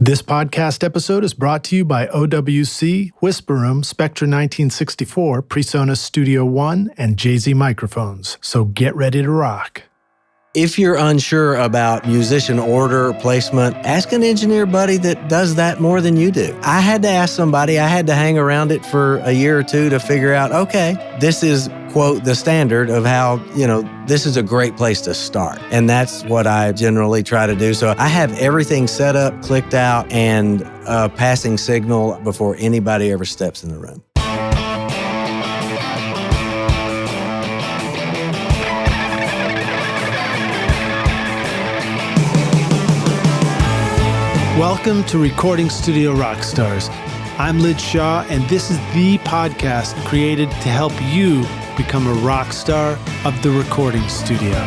This podcast episode is brought to you by OWC, Whisper Room, Spectra 1964, PreSonus Studio One, and Jay-Z microphones. So get ready to rock. If you're unsure about musician order, placement, ask an engineer buddy that does that more than you do. I had to ask somebody, I had to hang around it for a year or two to figure out, okay, this is, quote, the standard of how, this is a great place to start. And that's what I generally try to do. So I have everything set up, clicked out, and a passing signal before anybody ever steps in the room. Welcome to Recording Studio Rockstars. I'm Lyd Shaw, and this is the podcast created to help you become a rock star of the recording studio.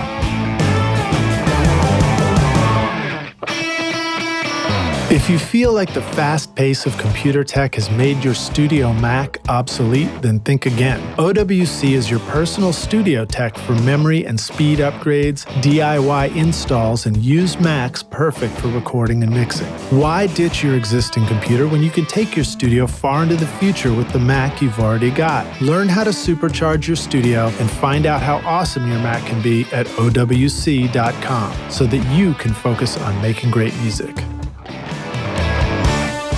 If you feel like the fast pace of computer tech has made your studio Mac obsolete, then think again. OWC is your personal studio tech for memory and speed upgrades, DIY installs, and used Macs perfect for recording and mixing. Why ditch your existing computer when you can take your studio far into the future with the Mac you've already got? Learn how to supercharge your studio and find out how awesome your Mac can be at OWC.com so that you can focus on making great music.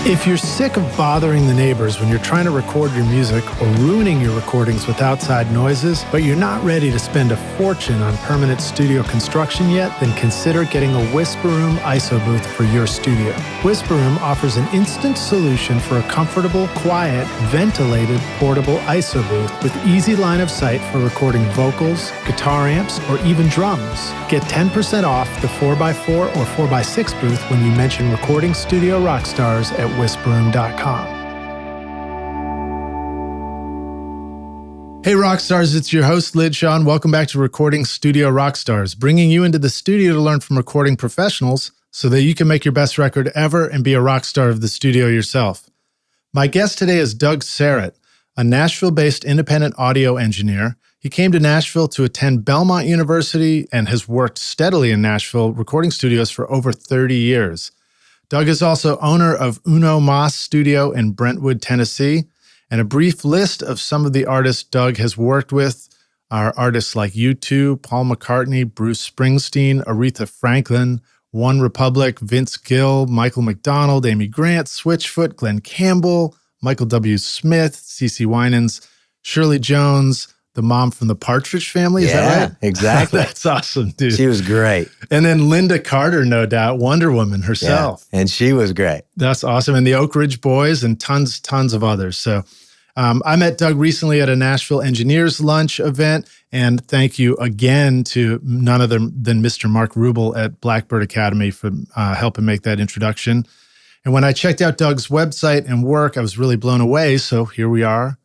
If you're sick of bothering the neighbors when you're trying to record your music or ruining your recordings with outside noises, but you're not ready to spend a fortune on permanent studio construction yet, then consider getting a Whisper Room ISO booth for your studio. Whisper Room offers an instant solution for a comfortable, quiet, ventilated, portable ISO booth with easy line of sight for recording vocals, guitar amps, or even drums. Get 10% off the 4x4 or 4x6 booth when you mention Recording Studio Rockstars at whisperroom.com. Hey Rockstars, it's your host Lyd Shaw, and welcome back to Recording Studio Rockstars, bringing you into the studio to learn from recording professionals so that you can make your best record ever and be a rock star of the studio yourself. My guest today is Doug Sarrett, a Nashville-based independent audio engineer. He came to Nashville to attend Belmont University and has worked steadily in Nashville recording studios for over 30 years. Doug is also owner of Uno Mas Studio in Brentwood, Tennessee, and a brief list of some of the artists Doug has worked with are artists like U2, Paul McCartney, Bruce Springsteen, Aretha Franklin, One Republic, Vince Gill, Micheal McDonald, Amy Grant, Switchfoot, Glen Campbell, Micheal W. Schmitt, CeCe Winans, Shirley Jones, the mom from the Partidge family, is that right? Exactly. That's awesome, dude. She was great. And then Lynda Carter, no doubt, Wonder Woman herself. Yeah, and she was great. That's awesome. And the Oak Ridge Boys and tons of others. So I met Doug recently at a Nashville Engineers Lunch event, and thank you again to none other than Mr. Mark Rubel at Blackbird Academy for helping make that introduction. And when I checked out Doug's website and work, I was really blown away. So here we are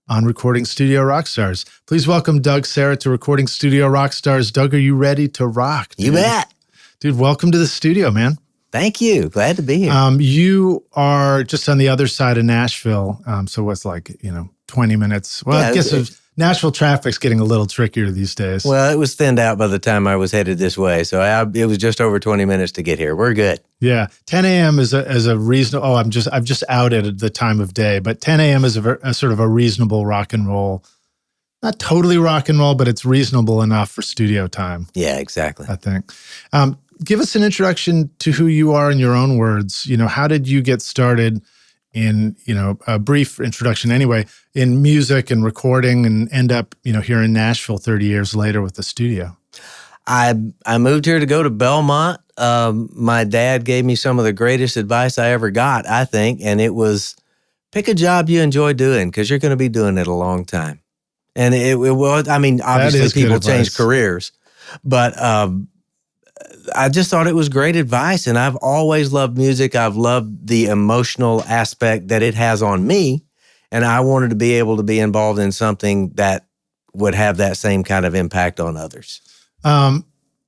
on Recording Studio Rockstars. Please welcome Doug Sarrett to Recording Studio Rockstars. Doug, are you ready to rock, dude? You bet. Dude, welcome to the studio, man. Thank you. Glad to be here. You are just on the other side of Nashville. So what's 20 minutes? Well, I guess Nashville traffic's getting a little trickier these days. Well, it was thinned out by the time I was headed this way. So it was just over 20 minutes to get here. We're good. Yeah. 10 a.m. is a reasonable, I've just outed the time of day, but 10 a.m. is a sort of a reasonable rock and roll. Not totally rock and roll, but it's reasonable enough for studio time. Yeah, exactly. I think. Give us an introduction to who you are in your own words. How did you get started in, a brief introduction anyway, in music and recording and end up, here in Nashville 30 years later with the studio? I moved here to go to Belmont. My dad gave me some of the greatest advice I ever got, I think, and it was pick a job you enjoy doing because you're going to be doing it a long time. And it was, obviously people change careers, but I just thought it was great advice, and I've always loved music. I've loved the emotional aspect that it has on me, and I wanted to be able to be involved in something that would have that same kind of impact on others. I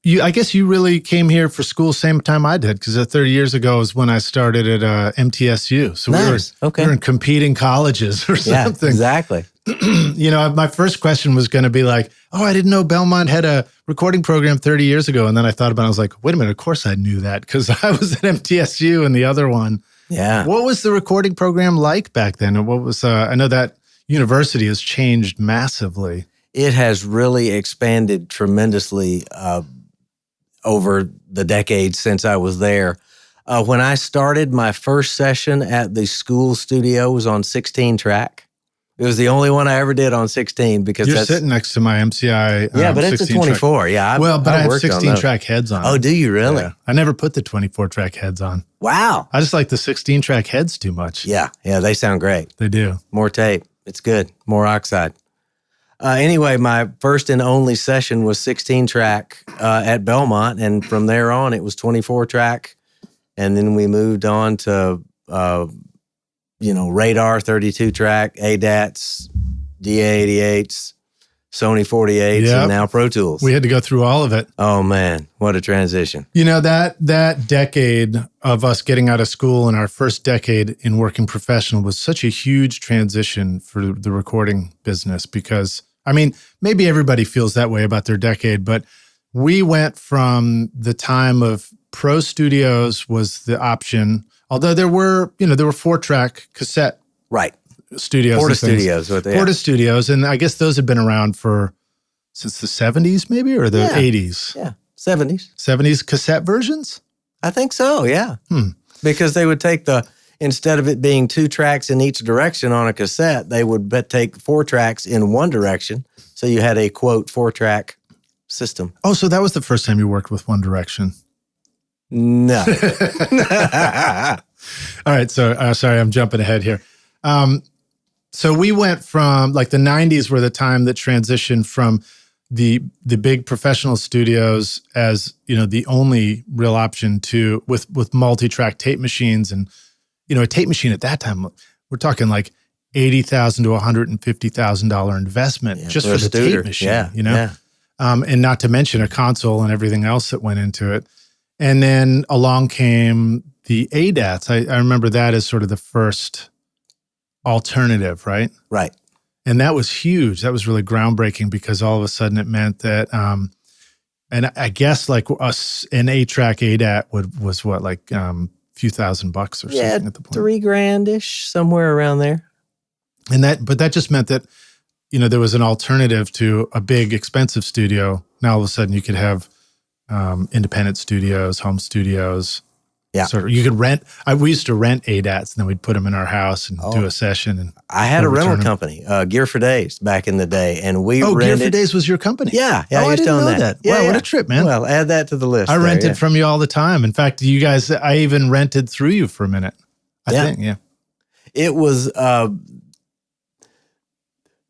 guess you really came here for school same time I did, because 30 years ago is when I started at MTSU. So nice. we were in competing colleges or something. Yeah, exactly. My first question was going to be like, oh, I didn't know Belmont had a recording program 30 years ago. And then I thought about it. I was like, wait a minute, of course I knew that because I was at MTSU and the other one. Yeah. What was the recording program like back then? And what was, I know that university has changed massively. It has really expanded tremendously over the decades since I was there. When I started, my first session at the school studio was on 16-track. It was the only one I ever did on 16 because you're sitting next to my MCI. Yeah, but it's a 24. Track. Yeah, but I have 16-track heads on. Oh, do you really? Yeah. I never put the 24-track heads on. Wow. I just like the 16-track heads too much. Yeah, they sound great. They do. More tape. It's good. More oxide. Anyway, my first and only session was 16-track at Belmont, and from there on, it was 24-track, and then we moved on to Radar 32-track, ADATs, DA88s, Sony 48s, and now Pro Tools. We had to go through all of it. Oh, man. What a transition. That decade of us getting out of school and our first decade in working professional was such a huge transition for the recording business because, maybe everybody feels that way about their decade, but we went from the time of Pro Studios was the option. Although there were 4-track cassette studios. Porta Studios. Porta Studios. And I guess those had been around since the 70s maybe, or the 80s? Yeah, 70s. 70s cassette versions? I think so, yeah. Because they would take instead of it being 2 tracks in each direction on a cassette, they would take 4 tracks in one direction. So you had a, quote, 4-track system. Oh, so that was the first time you worked with One Direction? No. All right. So, sorry, I'm jumping ahead here. So we went from the 90s were the time that transitioned from the big professional studios as, the only real option to with multi-track tape machines. And, a tape machine at that time, we're talking like $80,000 to $150,000 investment just for the tape machine, and not to mention a console and everything else that went into it. And then along came the ADATs. I remember that as sort of the first alternative, right? Right. And that was huge. That was really groundbreaking because all of a sudden it meant that, and I guess an 8-track ADAT was what, a few $1,000 or something at the point. $3,000-ish, somewhere around there. But that just meant that, there was an alternative to a big expensive studio. Now all of a sudden you could have independent studios, home studios. Yeah. So you could rent. We used to rent ADATs, and then we'd put them in our house and do a session. And I had a rental company, Gear for Days, back in the day, and we rented. Gear for Days was your company? Yeah. I didn't know that. Yeah, wow, what a trip, man. Well, add that to the list. I rented from you all the time. In fact, you guys, I even rented through you for a minute. I think. It was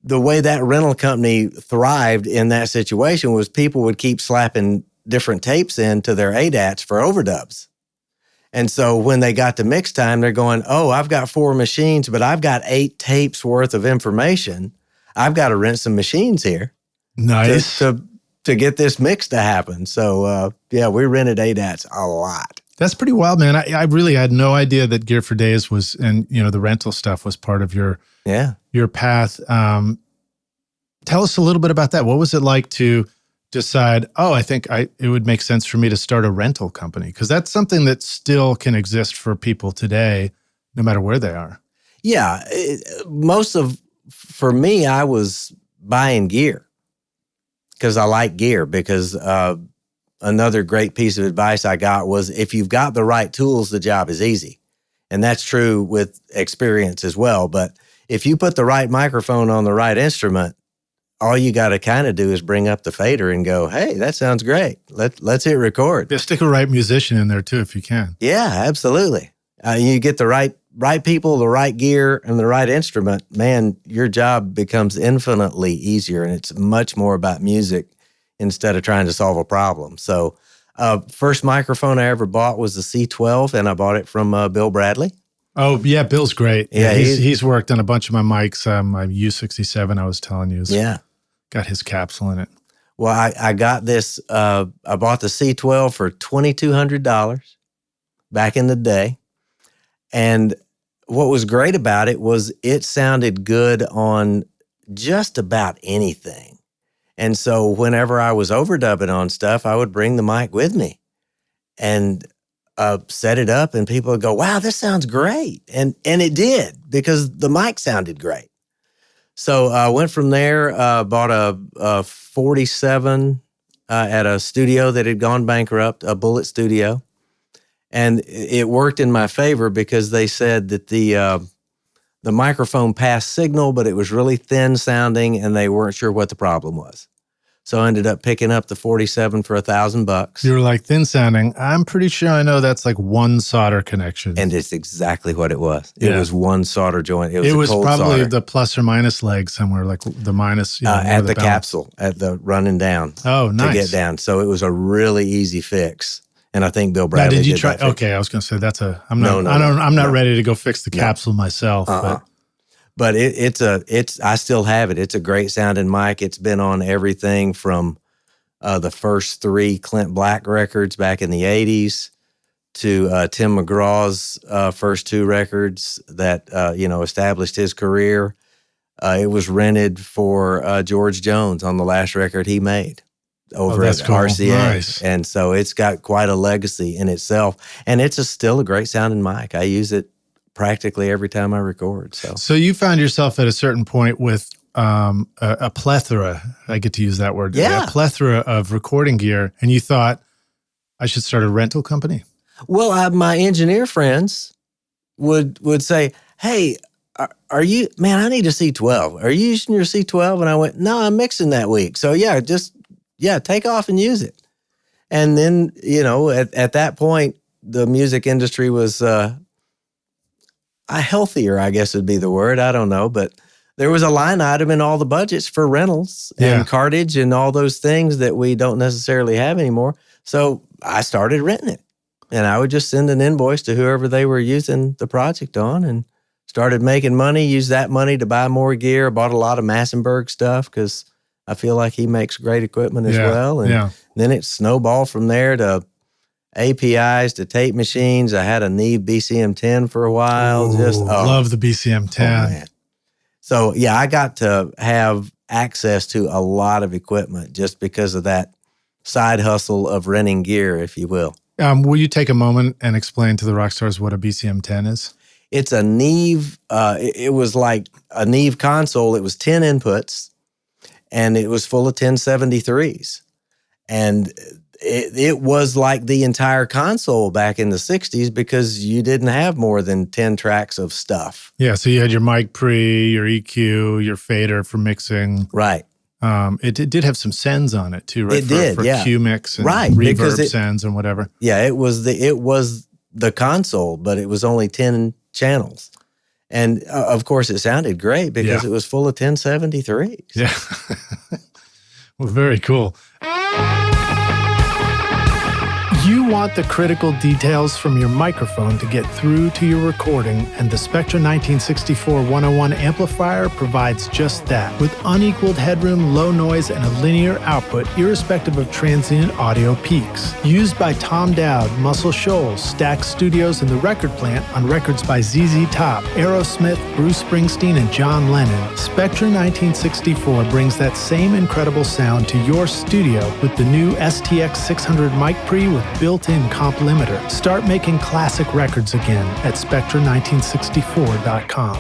the way that rental company thrived in that situation was people would keep slapping different tapes into their ADATs for overdubs. And so when they got to mix time, they're going, oh, I've got 4 machines, but I've got 8 tapes worth of information. I've got to rent some machines here. Nice. To get this mix to happen. So, we rented ADATs a lot. That's pretty wild, man. I really had no idea that Gear for Days was, and the rental stuff was part of your path. Tell us a little bit about that. What was it like to decide, I think it would make sense for me to start a rental company? Because that's something that still can exist for people today, no matter where they are. Yeah. For me, I was buying gear because I like gear because another great piece of advice I got was if you've got the right tools, the job is easy. And that's true with experience as well. But if you put the right microphone on the right instrument, all you got to kind of do is bring up the fader and go, hey, that sounds great. Let's hit record. Yeah, stick a right musician in there too if you can. Yeah, absolutely. You get the right people, the right gear, and the right instrument, man, your job becomes infinitely easier, and it's much more about music instead of trying to solve a problem. So first microphone I ever bought was the C12, and I bought it from Bill Bradley. Oh, yeah, Bill's great. Yeah, he's worked on a bunch of my mics, my U67 I was telling you. Yeah. Got his capsule in it. Well, I got this, I bought the C12 for $2,200 back in the day. And what was great about it was it sounded good on just about anything. And so whenever I was overdubbing on stuff, I would bring the mic with me and set it up, and people would go, wow, this sounds great. And it did, because the mic sounded great. So I went from there, bought a 47 at a studio that had gone bankrupt, a Bullet Studio. And it worked in my favor because they said that the microphone passed signal, but it was really thin sounding, and they weren't sure what the problem was. So I ended up picking up the 47 for $1,000. You were like, thin sounding. I'm pretty sure I know that's like one solder connection. And it's exactly what it was. It was one solder joint. It was cold probably solder. the plus or minus leg somewhere, like the minus. At the capsule, at the running down. Oh, nice. To get down. So it was a really easy fix. And I think Bill Bradley now, did you try? that fix. Okay, I was going to say I'm not ready to go fix the capsule myself. But I still have it. It's a great sounding mic. It's been on everything from the first 3 Clint Black records back in the 80s to Tim McGraw's first 2 records that, established his career. It was rented for George Jones on the last record he made over at cool. RCA. Nice. And so it's got quite a legacy in itself. And it's still a great sounding mic. I use it practically every time I record. So you found yourself at a certain point with a plethora, I get to use that word, a plethora of recording gear, and you thought, I should start a rental company? Well, my engineer friends would say, hey, are you, man, I need a C12. Are you using your C12? And I went, no, I'm mixing that week. So take off and use it. And then, at that point, the music industry was healthier, I guess would be the word. I don't know, but there was a line item in all the budgets for rentals and cartage and all those things that we don't necessarily have anymore. So I started renting it, and I would just send an invoice to whoever they were using the project on, and started making money, used that money to buy more gear. Bought a lot of Massenburg stuff because I feel like he makes great equipment as well. And then it snowballed from there to APIs to tape machines. I had a Neve BCM10 for a while. Love the BCM10. Man. So I got to have access to a lot of equipment just because of that side hustle of renting gear, if you will. Will you take a moment and explain to the rock stars what a BCM10 is? It's a Neve. It was like a Neve console. It was 10 inputs, and it was full of 1073s. And it was like the entire console back in the 60s because you didn't have more than 10 tracks of stuff. Yeah, so you had your mic pre, your EQ, your fader for mixing. Right. It did have some sends on it too, right? It did, for Q mix and reverb sends and whatever. Yeah, it was the console, but it was only 10 channels. And of course, it sounded great because it was full of 1073s. Yeah. Well, very cool. You want the critical details from your microphone to get through to your recording, and the Spectra 1964 101 amplifier provides just that. With unequaled headroom, low noise, and a linear output, irrespective of transient audio peaks. Used by Tom Dowd, Muscle Shoals, Stax Studios, and the Record Plant on records by ZZ Top, Aerosmith, Bruce Springsteen, and John Lennon, Spectra 1964 brings that same incredible sound to your studio with the new STX 600 mic pre with built-in comp limiter. Start making classic records again at Spectra1964.com.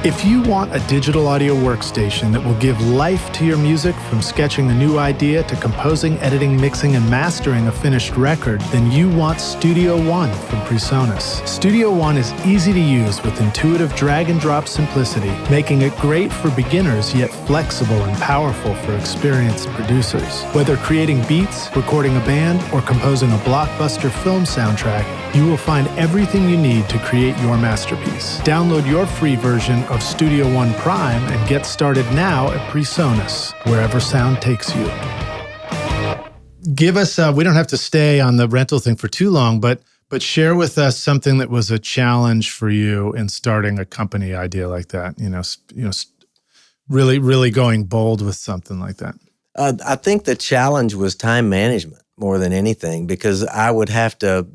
If you want a digital audio workstation that will give life to your music, from sketching a new idea to composing, editing, mixing, and mastering a finished record, then you want Studio One from PreSonus. Studio One is easy to use with intuitive drag-and-drop simplicity, making it great for beginners yet flexible and powerful for experienced producers. Whether creating beats, recording a band, or composing a blockbuster film soundtrack, you will find everything you need to create your masterpiece. Download your free version of Studio One Prime and get started now at PreSonus, wherever sound takes you. Give us, we don't have to stay on the rental thing for too long, but share with us something that was a challenge for you in starting a company idea like that. Really, really going bold with something like that. I think the challenge was time management more than anything, because I would have to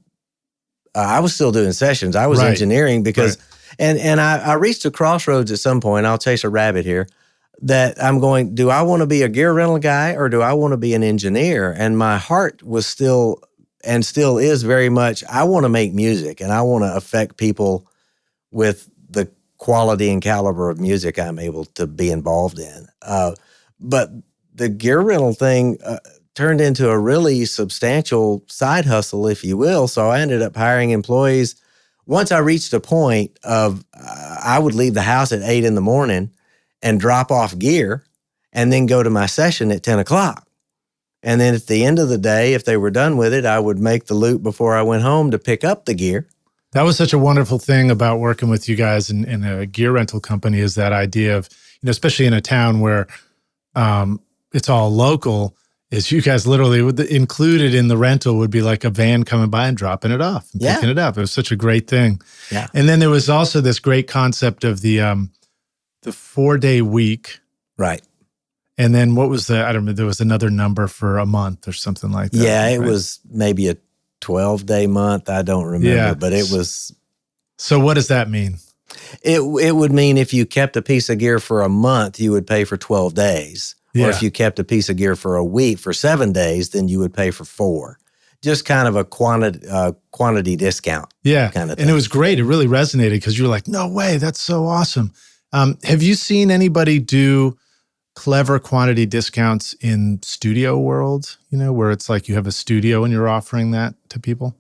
I was still doing sessions. I was Right. engineering because, Right. and I reached a crossroads at some point. I'll chase a rabbit here. That I'm going, do I want to be a gear rental guy or do I want to be an engineer? And my heart was still, and still is very much, I want to make music and I want to affect people with the quality and caliber of music I'm able to be involved in. But the gear rental thing turned into a really substantial side hustle, if you will. So I ended up hiring employees. Once I reached a point of I would leave the house at 8 a.m. and drop off gear and then go to my session at 10 o'clock. And then at the end of the day, if they were done with it, I would make the loop before I went home to pick up the gear. That was such a wonderful thing about working with you guys in a gear rental company, is that idea of, especially in a town where it's all local, is you guys literally included in the rental would be like a van coming by and dropping it off and picking it up. It was such a great thing. Yeah. And then there was also this great concept of the 4-day week. Right. And then what was I don't know, there was another number for a month or something like that. Yeah, it was maybe a 12-day month. I don't remember, but it was. So what does that mean? It would mean if you kept a piece of gear for a month, you would pay for 12 days. Yeah. Or if you kept a piece of gear for a week, for 7 days, then you would pay for 4. Just kind of a quantity discount. Yeah. Kind of thing. And it was great. It really resonated because you were like, no way, that's so awesome. Have you seen anybody do clever quantity discounts in studio world, where it's like you have a studio and you're offering that to people?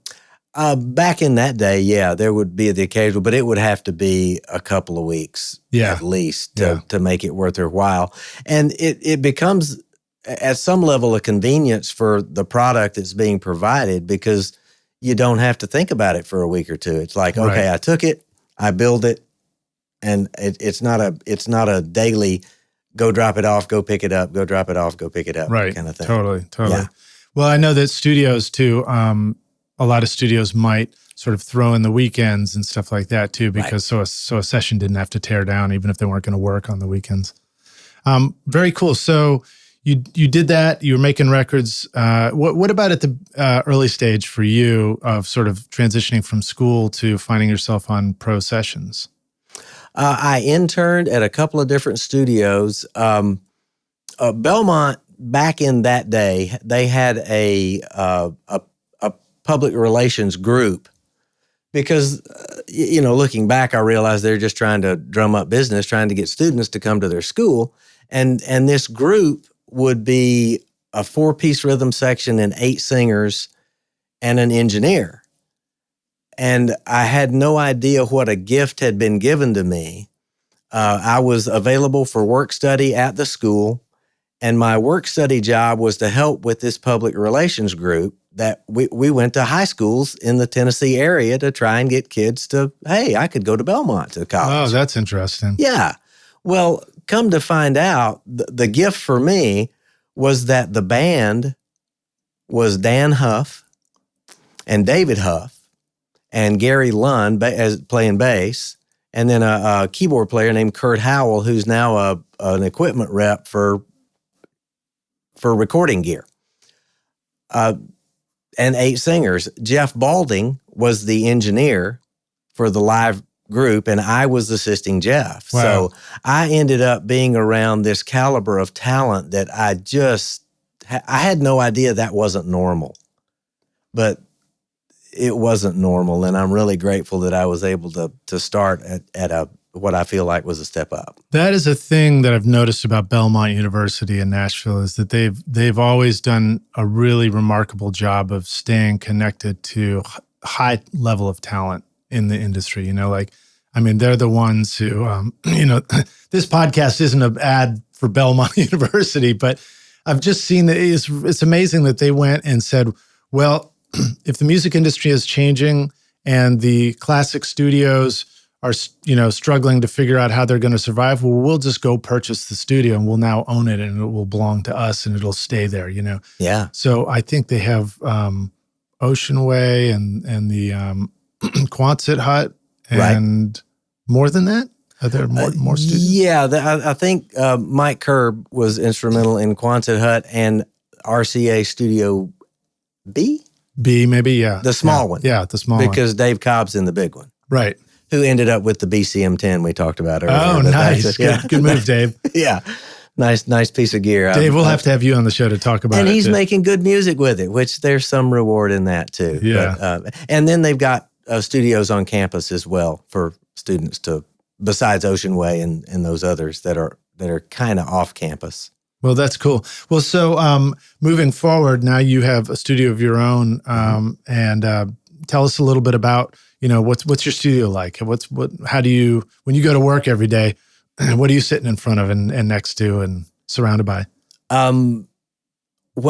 Back in that day, yeah, there would be the occasional, but it would have to be a couple of weeks at least to make it worth their while. And it becomes, at some level, a convenience for the product that's being provided because you don't have to think about it for a week or two. It's like, okay, I took it, I build it, and it's not a daily go drop it off, go pick it up, go drop it off, go pick it up kind of thing. Totally. Yeah. Well, I know that studios too, a lot of studios might sort of throw in the weekends and stuff like that too, because so a session didn't have to tear down even if they weren't going to work on the weekends. Very cool. So you did that. You were making records. What about at the early stage for you of sort of transitioning from school to finding yourself on pro sessions? I interned at a couple of different studios. Belmont, back in that day, they had a public relations group because, looking back, I realized they're just trying to drum up business, trying to get students to come to their school. And this group would be a 4-piece rhythm section and 8 singers and an engineer. And I had no idea what a gift had been given to me. I was available for work study at the school, and my work study job was to help with this public relations group that we went to high schools in the Tennessee area to try and get kids to, hey, I could go to Belmont to college. Oh, that's interesting. Yeah. Well, come to find out, the gift for me was that the band was Dan Huff and David Huff and Gary Lund as playing bass, and then a keyboard player named Kurt Howell, who's now an equipment rep for recording gear. And 8 singers. Jeff Balding was the engineer for the live group, and I was assisting Jeff. Wow. So I ended up being around this caliber of talent that I had no idea that wasn't normal. But it wasn't normal, and I'm really grateful that I was able to start at what I feel like was a step up. That is a thing that I've noticed about Belmont University in Nashville, is that they've always done a really remarkable job of staying connected to high level of talent in the industry. They're the ones who, this podcast isn't an ad for Belmont University, but I've just seen that it's amazing that they went and said, well, if the music industry is changing and the classic studios are, struggling to figure out how they're going to survive, well, we'll just go purchase the studio and we'll now own it and it will belong to us and it'll stay there, Yeah. So I think they have Ocean Way and the Quonset Hut and more than that. Are there more studios? Yeah, I think Mike Curb was instrumental in Quonset Hut and RCA Studio B. B, maybe, yeah. The small one. Yeah, the small one. Because Dave Cobb's in the big one. Right. Who ended up with the BCM10 we talked about earlier. Oh, nice. Good move, Dave. Yeah. Nice piece of gear. Dave, we'll have to have you on the show to talk about it. And he's making good music with it, which there's some reward in that too. Yeah. But, and then they've got studios on campus as well for students to, besides Ocean Way and those others that are kind of off campus. Well, that's cool. Well, so moving forward, now you have a studio of your own, and tell us a little bit about, what's your studio like? How do you, when you go to work every day, what are you sitting in front of and next to and surrounded by? When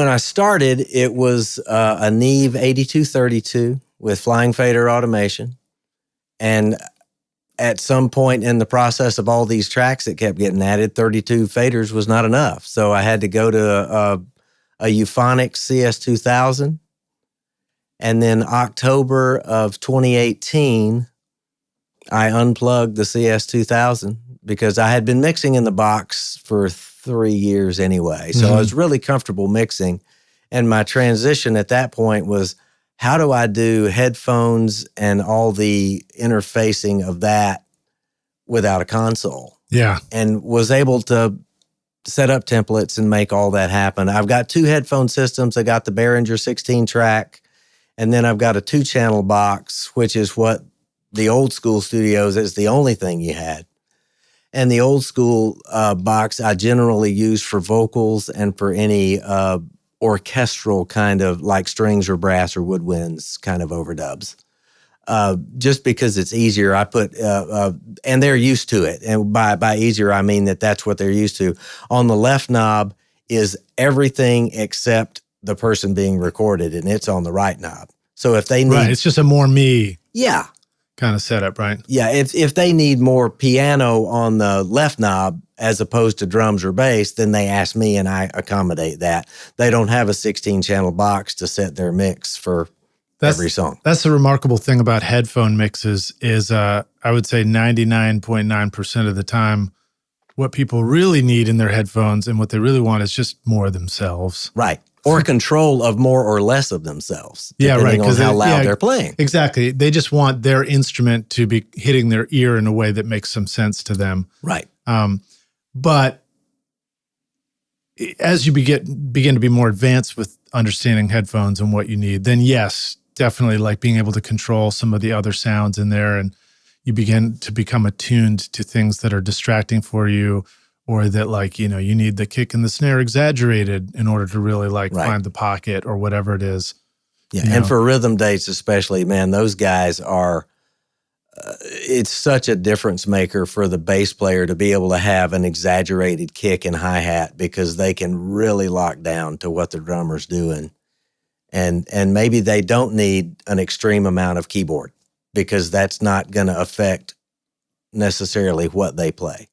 I started, it was a Neve 8232 with flying fader automation, and at some point in the process of all these tracks that kept getting added, 32 faders was not enough. So I had to go to a Euphonics CS2000. And then October of 2018, I unplugged the CS2000 because I had been mixing in the box for 3 years anyway. So I was really comfortable mixing. And my transition at that point was, how do I do headphones and all the interfacing of that without a console? Yeah. And was able to set up templates and make all that happen. I've got 2 headphone systems. I got the Behringer 16-track, and then I've got a 2-channel box, which is what the old school studios is the only thing you had. And the old school box I generally use for vocals and for any orchestral kind of like strings or brass or woodwinds kind of overdubs. Just because it's easier, I put, and they're used to it. And by easier, I mean that's what they're used to. On the left knob is everything except the person being recorded, and it's on the right knob. So if they need... Right, it's just a more me yeah, kind of setup, right? Yeah, if they need more piano on the left knob as opposed to drums or bass, then they ask me and I accommodate that. They don't have a 16-channel box to set their mix for every song. That's the remarkable thing about headphone mixes is I would say 99.9% of the time, what people really need in their headphones and what they really want is just more of themselves. Right. Or control of more or less of themselves. Yeah, right. Depending on how loud they're playing. Exactly. They just want their instrument to be hitting their ear in a way that makes some sense to them. Right. But as you begin to be more advanced with understanding headphones and what you need, then yes, definitely like being able to control some of the other sounds in there, and you begin to become attuned to things that are distracting for you, or that like, you need the kick and the snare exaggerated in order to really like find the pocket or whatever it is. Yeah. And for rhythm dates especially, man, those guys are, it's such a difference maker for the bass player to be able to have an exaggerated kick and hi-hat because they can really lock down to what the drummer's doing. And maybe they don't need an extreme amount of keyboard because that's not going to affect necessarily what they play.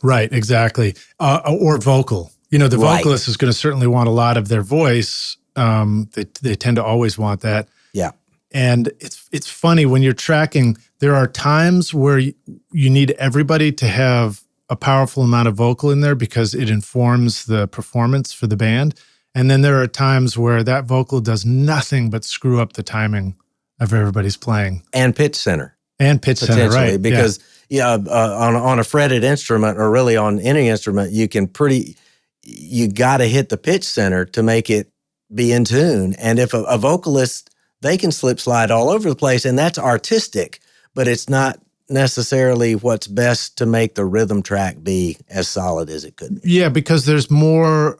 Right, exactly. Or vocal. The vocalist is going to certainly want a lot of their voice. They tend to always want that. Yeah. And it's funny when you're tracking, there are times where you need everybody to have a powerful amount of vocal in there because it informs the performance for the band. And then there are times where that vocal does nothing but screw up the timing of everybody's playing. And pitch center. And pitch center, right. Because on a fretted instrument or really on any instrument, you got to hit the pitch center to make it be in tune. And if a vocalist, they can slip slide all over the place, and that's artistic, but it's not necessarily what's best to make the rhythm track be as solid as it could be. Yeah, because there's more,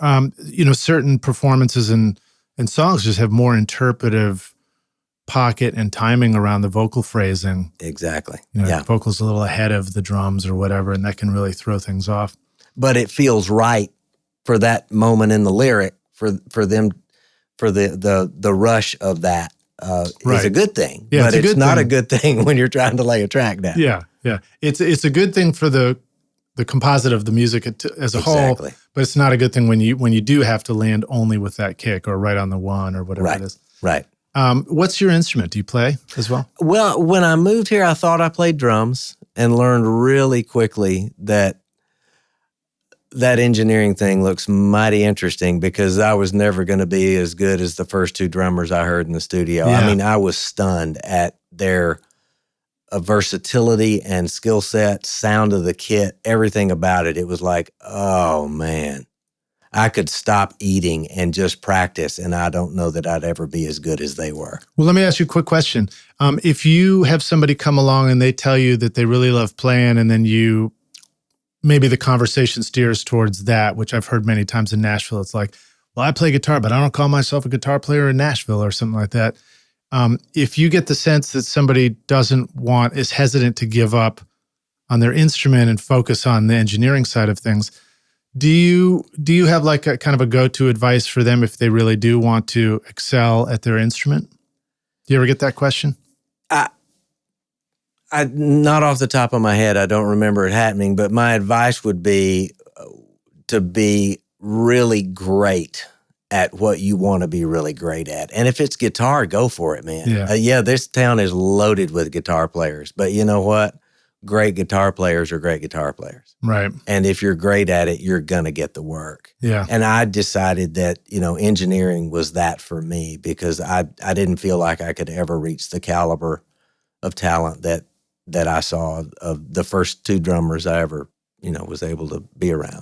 certain performances and songs just have more interpretive pocket and timing around the vocal phrasing. Exactly. Vocal's a little ahead of the drums or whatever, and that can really throw things off. But it feels right for that moment in the lyric for them, for the rush of that is a good thing. Yeah, but it's not a good thing when you're trying to lay a track down. Yeah, yeah. It's a good thing for the composite of the music as a whole, but it's not a good thing when you do have to land only with that kick or right on the one or whatever it is. Right. What's your instrument? Do you play as well? Well, when I moved here, I thought I played drums and learned really quickly that that engineering thing looks mighty interesting because I was never going to be as good as the first two drummers I heard in the studio. Yeah. I mean, I was stunned at their versatility and skill set, sound of the kit, everything about it. It was like, oh man, I could stop eating and just practice, and I don't know that I'd ever be as good as they were. Well, let me ask you a quick question. If you have somebody come along and they tell you that they really love playing, and then maybe the conversation steers towards that, which I've heard many times in Nashville. It's like, well, I play guitar, but I don't call myself a guitar player in Nashville or something like that. If you get the sense that somebody is hesitant to give up on their instrument and focus on the engineering side of things, do you have like a kind of a go-to advice for them if they really do want to excel at their instrument? Do you ever get that question? I not off the top of my head, I don't remember it happening, but my advice would be to be really great at what you want to be really great at. And if it's guitar, go for it, man. Yeah. This town is loaded with guitar players, but you know what? Great guitar players are great guitar players. Right. And if you're great at it, you're going to get the work. Yeah. And I decided that, engineering was that for me because I didn't feel like I could ever reach the caliber of talent that I saw of the first two drummers I ever, was able to be around.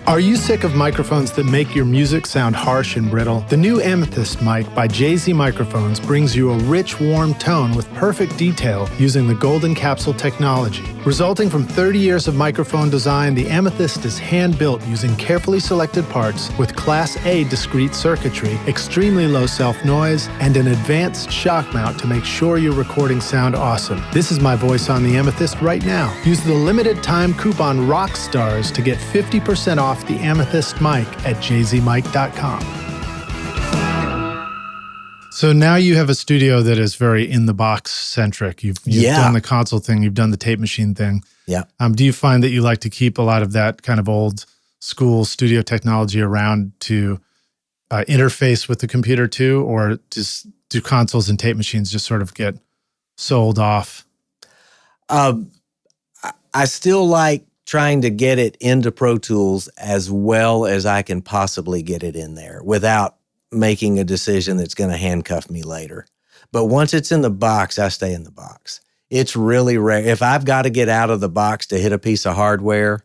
Are you sick of microphones that make your music sound harsh and brittle? The new Amethyst mic by JZ Microphones brings you a rich, warm tone with perfect detail using the golden capsule technology. Resulting from 30 years of microphone design, the Amethyst is hand-built using carefully selected parts with Class A discrete circuitry, extremely low self-noise, and an advanced shock mount to make sure your recordings sound awesome. This is my voice on the Amethyst right now. Use the limited time coupon ROCKSTARS to get 50% off the Amethyst mic at jzmic.com. So now you have a studio that is very in-the-box centric. You've done the console thing, you've done the tape machine thing. Yeah. Do you find that you like to keep a lot of that kind of old school studio technology around to interface with the computer too, or just do consoles and tape machines just sort of get sold off? I still like trying to get it into Pro Tools as well as I can possibly get it in there without making a decision that's going to handcuff me later. But once it's in the box, I stay in the box. It's really rare. If I've got to get out of the box to hit a piece of hardware,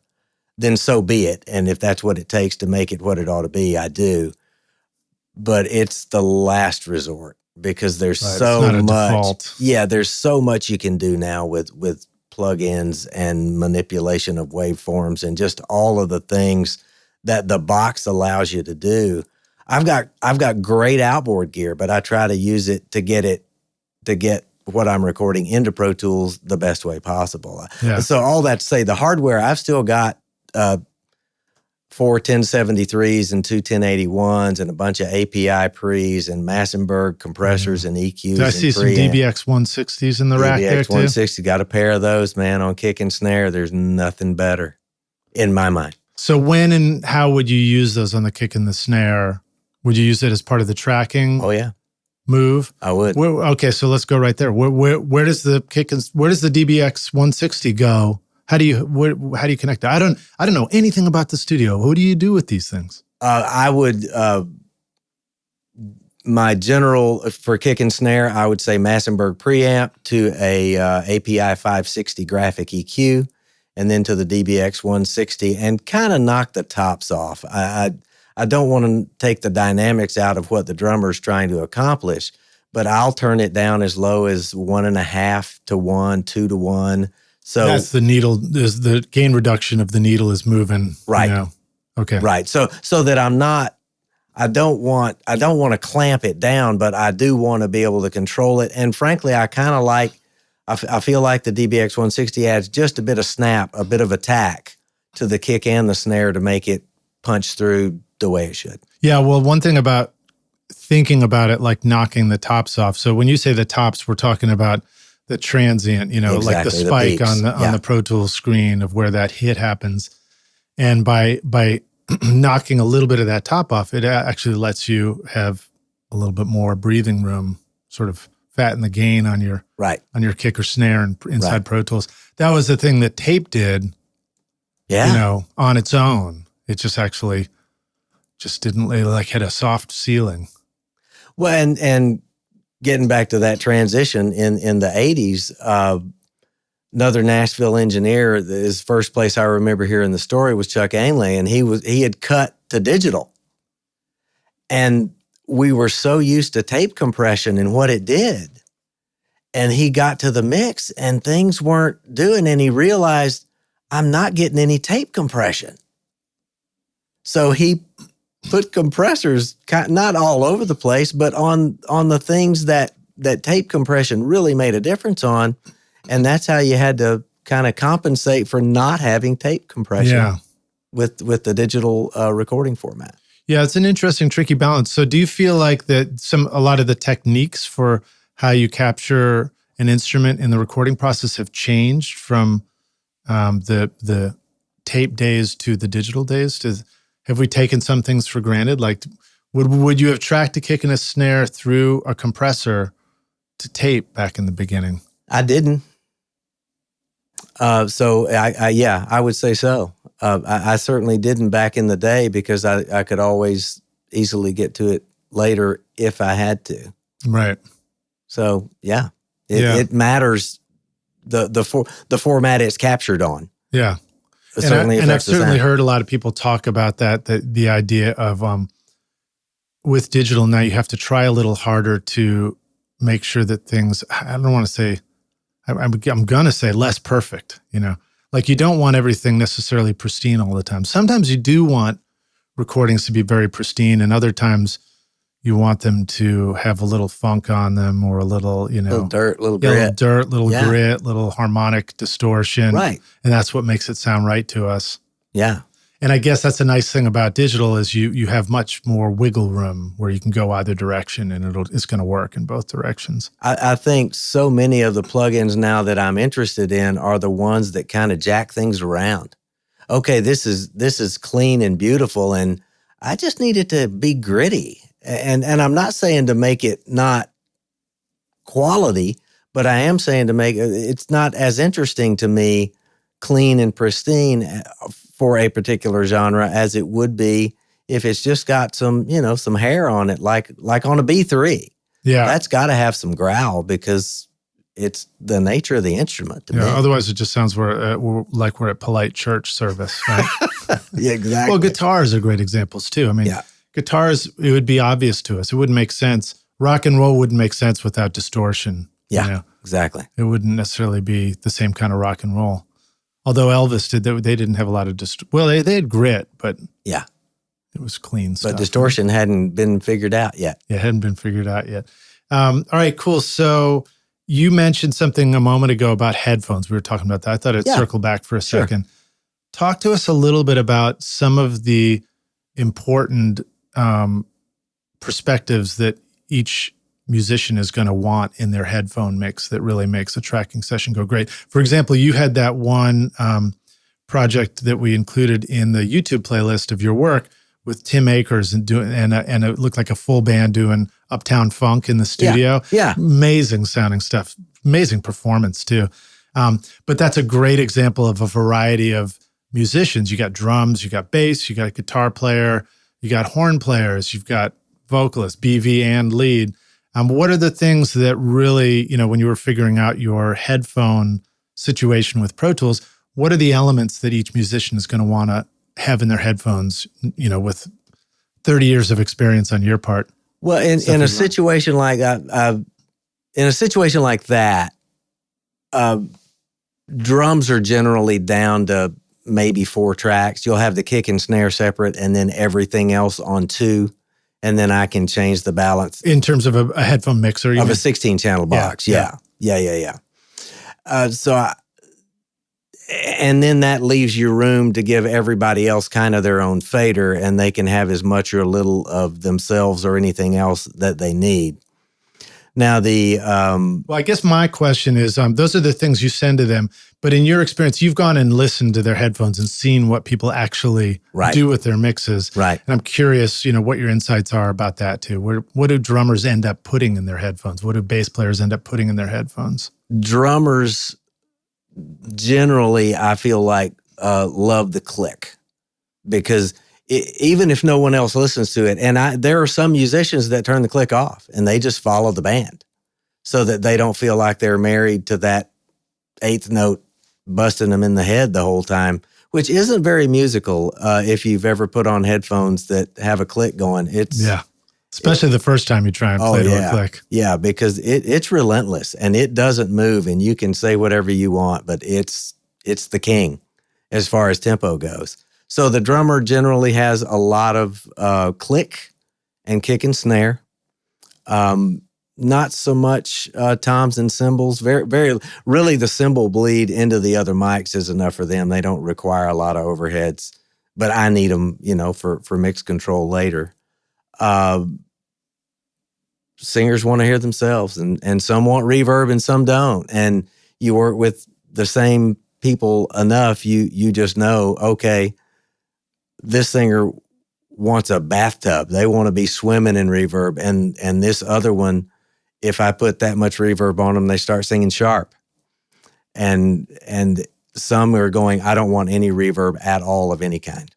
then so be it. And if that's what it takes to make it what it ought to be, I do. But it's the last resort because there's so much. Default. Yeah, there's so much you can do now with plugins and manipulation of waveforms and just all of the things that the box allows you to do. I've got great outboard gear, but I try to use it to get what I'm recording into Pro Tools the best way possible. Yeah. So all that to say, the hardware, I've still got 4 1073s and 2 1081s and a bunch of API pre's and Massenburg compressors and EQs. Did I see some DBX 160s in the rack there too? DBX 160, got a pair of those, man, on kick and snare. There's nothing better in my mind. So when and how would you use those on the kick and the snare? Would you use it as part of the tracking? Oh yeah, move. I would. Okay, so let's go right there. Where does the DBX 160 go? How do you connect that? I don't know anything about the studio. What do you do with these things? I would my general for kick and snare, I would say Massenburg preamp to a API 560 graphic EQ, and then to the DBX 160, and kind of knock the tops off. I don't want to take the dynamics out of what the drummer's trying to accomplish, but I'll turn it down as low as 1.5 to 1, 2 to 1. So that's the needle. Is the gain reduction of the needle is moving, right? Okay, right. So that I'm not. I don't want to clamp it down, but I do want to be able to control it. And frankly, I kind of like. I feel like the DBX 160 adds just a bit of snap, a bit of attack to the kick and the snare to make it punch through the way it should. Yeah. Well, one thing about thinking about it, like knocking the tops off. So when you say the tops, we're talking about the transient, exactly, like the spike on the Pro Tools screen of where that hit happens. And by knocking a little bit of that top off, it actually lets you have a little bit more breathing room, sort of fatten the gain on your kick or snare and inside Pro Tools. That was the thing that tape did Yeah. On its own. It just actually didn't like hit a soft ceiling. Well, and getting back to that transition in the 80s, another Nashville engineer, his first place I remember hearing the story was Chuck Ainley, and he had cut to digital. And we were so used to tape compression and what it did. And he got to the mix and things weren't doing, and he realized, I'm not getting any tape compression. So he put compressors not all over the place, but on the things that tape compression really made a difference on. And that's how you had to kind of compensate for not having tape compression with the digital recording format. Yeah, it's an interesting, tricky balance. So do you feel like that a lot of the techniques for how you capture an instrument in the recording process have changed from the tape days to the digital days? Have we taken some things for granted? Like, would you have tracked a kick and a snare through a compressor to tape back in the beginning? I didn't. So I would say so. I certainly didn't back in the day because I could always easily get to it later if I had to. Right. So it matters the format it's captured on. Yeah. And I've certainly heard a lot of people talk about that the idea of with digital now you have to try a little harder to make sure that things, I don't want to say, I'm going to say less perfect, Like you don't want everything necessarily pristine all the time. Sometimes you do want recordings to be very pristine, and other times you want them to have a little funk on them or a little, little dirt, little grit, grit, little harmonic distortion. Right. And that's what makes it sound right to us. Yeah. And I guess that's a nice thing about digital is you have much more wiggle room where you can go either direction and it's going to work in both directions. I think so many of the plugins now that I'm interested in are the ones that kind of jack things around. Okay, this is clean and beautiful, and I just need it to be gritty. And I'm not saying to make it not quality, but I am saying to make it's not as interesting to me clean and pristine for a particular genre as it would be if it's just got some hair on it, like on a B3. Yeah. That's got to have some growl because it's the nature of the instrument to me. Otherwise it just sounds like we're at polite church service, right? Yeah, exactly. Well, guitars are great examples too. I mean, guitars, it would be obvious to us. It wouldn't make sense. Rock and roll wouldn't make sense without distortion. Yeah, exactly. It wouldn't necessarily be the same kind of rock and roll. Although Elvis they didn't have a lot of they had grit, but it was clean stuff. But distortion hadn't been figured out yet. Yeah, it hadn't been figured out yet. All right, cool. So you mentioned something a moment ago about headphones. We were talking about that. I thought I'd circle back for a second. Talk to us a little bit about some of the important perspectives that each musician is going to want in their headphone mix that really makes a tracking session go great. For example, you had that one project that we included in the YouTube playlist of your work with Tim Akers and it looked like a full band doing Uptown Funk in the studio. Yeah. Amazing sounding stuff. Amazing performance too. But that's a great example of a variety of musicians. You got drums, you got bass, you got a guitar player, you got horn players, you've got vocalists, BV and lead. What are the things that really, when you were figuring out your headphone situation with Pro Tools, what are the elements that each musician is going to want to have in their headphones, with 30 years of experience on your part? Well, in a situation like that, drums are generally down to maybe 4 tracks. You'll have the kick and snare separate and then everything else on 2. And then I can change the balance. In terms of a headphone mixer? Of a 16-channel box, yeah. And then that leaves you room to give everybody else kind of their own fader, and they can have as much or a little of themselves or anything else that they need. Now, well, I guess my question is, those are the things you send to them, but in your experience, you've gone and listened to their headphones and seen what people actually do with their mixes. Right. And I'm curious, what your insights are about that too. What do drummers end up putting in their headphones? What do bass players end up putting in their headphones? Drummers, generally, I feel like love the click, because even if no one else listens to it, and there are some musicians that turn the click off and they just follow the band so that they don't feel like they're married to that eighth note busting them in the head the whole time, which isn't very musical. If you've ever put on headphones that have a click going, especially the first time you try and play to a click. Yeah, because it's relentless and it doesn't move, and you can say whatever you want, but it's the king as far as tempo goes. So the drummer generally has a lot of click and kick and snare. Not so much toms and cymbals. Very, really the cymbal bleed into the other mics is enough for them. They don't require a lot of overheads, but I need them, for mix control later. Singers want to hear themselves, and some want reverb and some don't. And you work with the same people enough, you just know, okay, this singer wants a bathtub. They want to be swimming in reverb. And this other one, if I put that much reverb on them, they start singing sharp. And some are going, I don't want any reverb at all of any kind.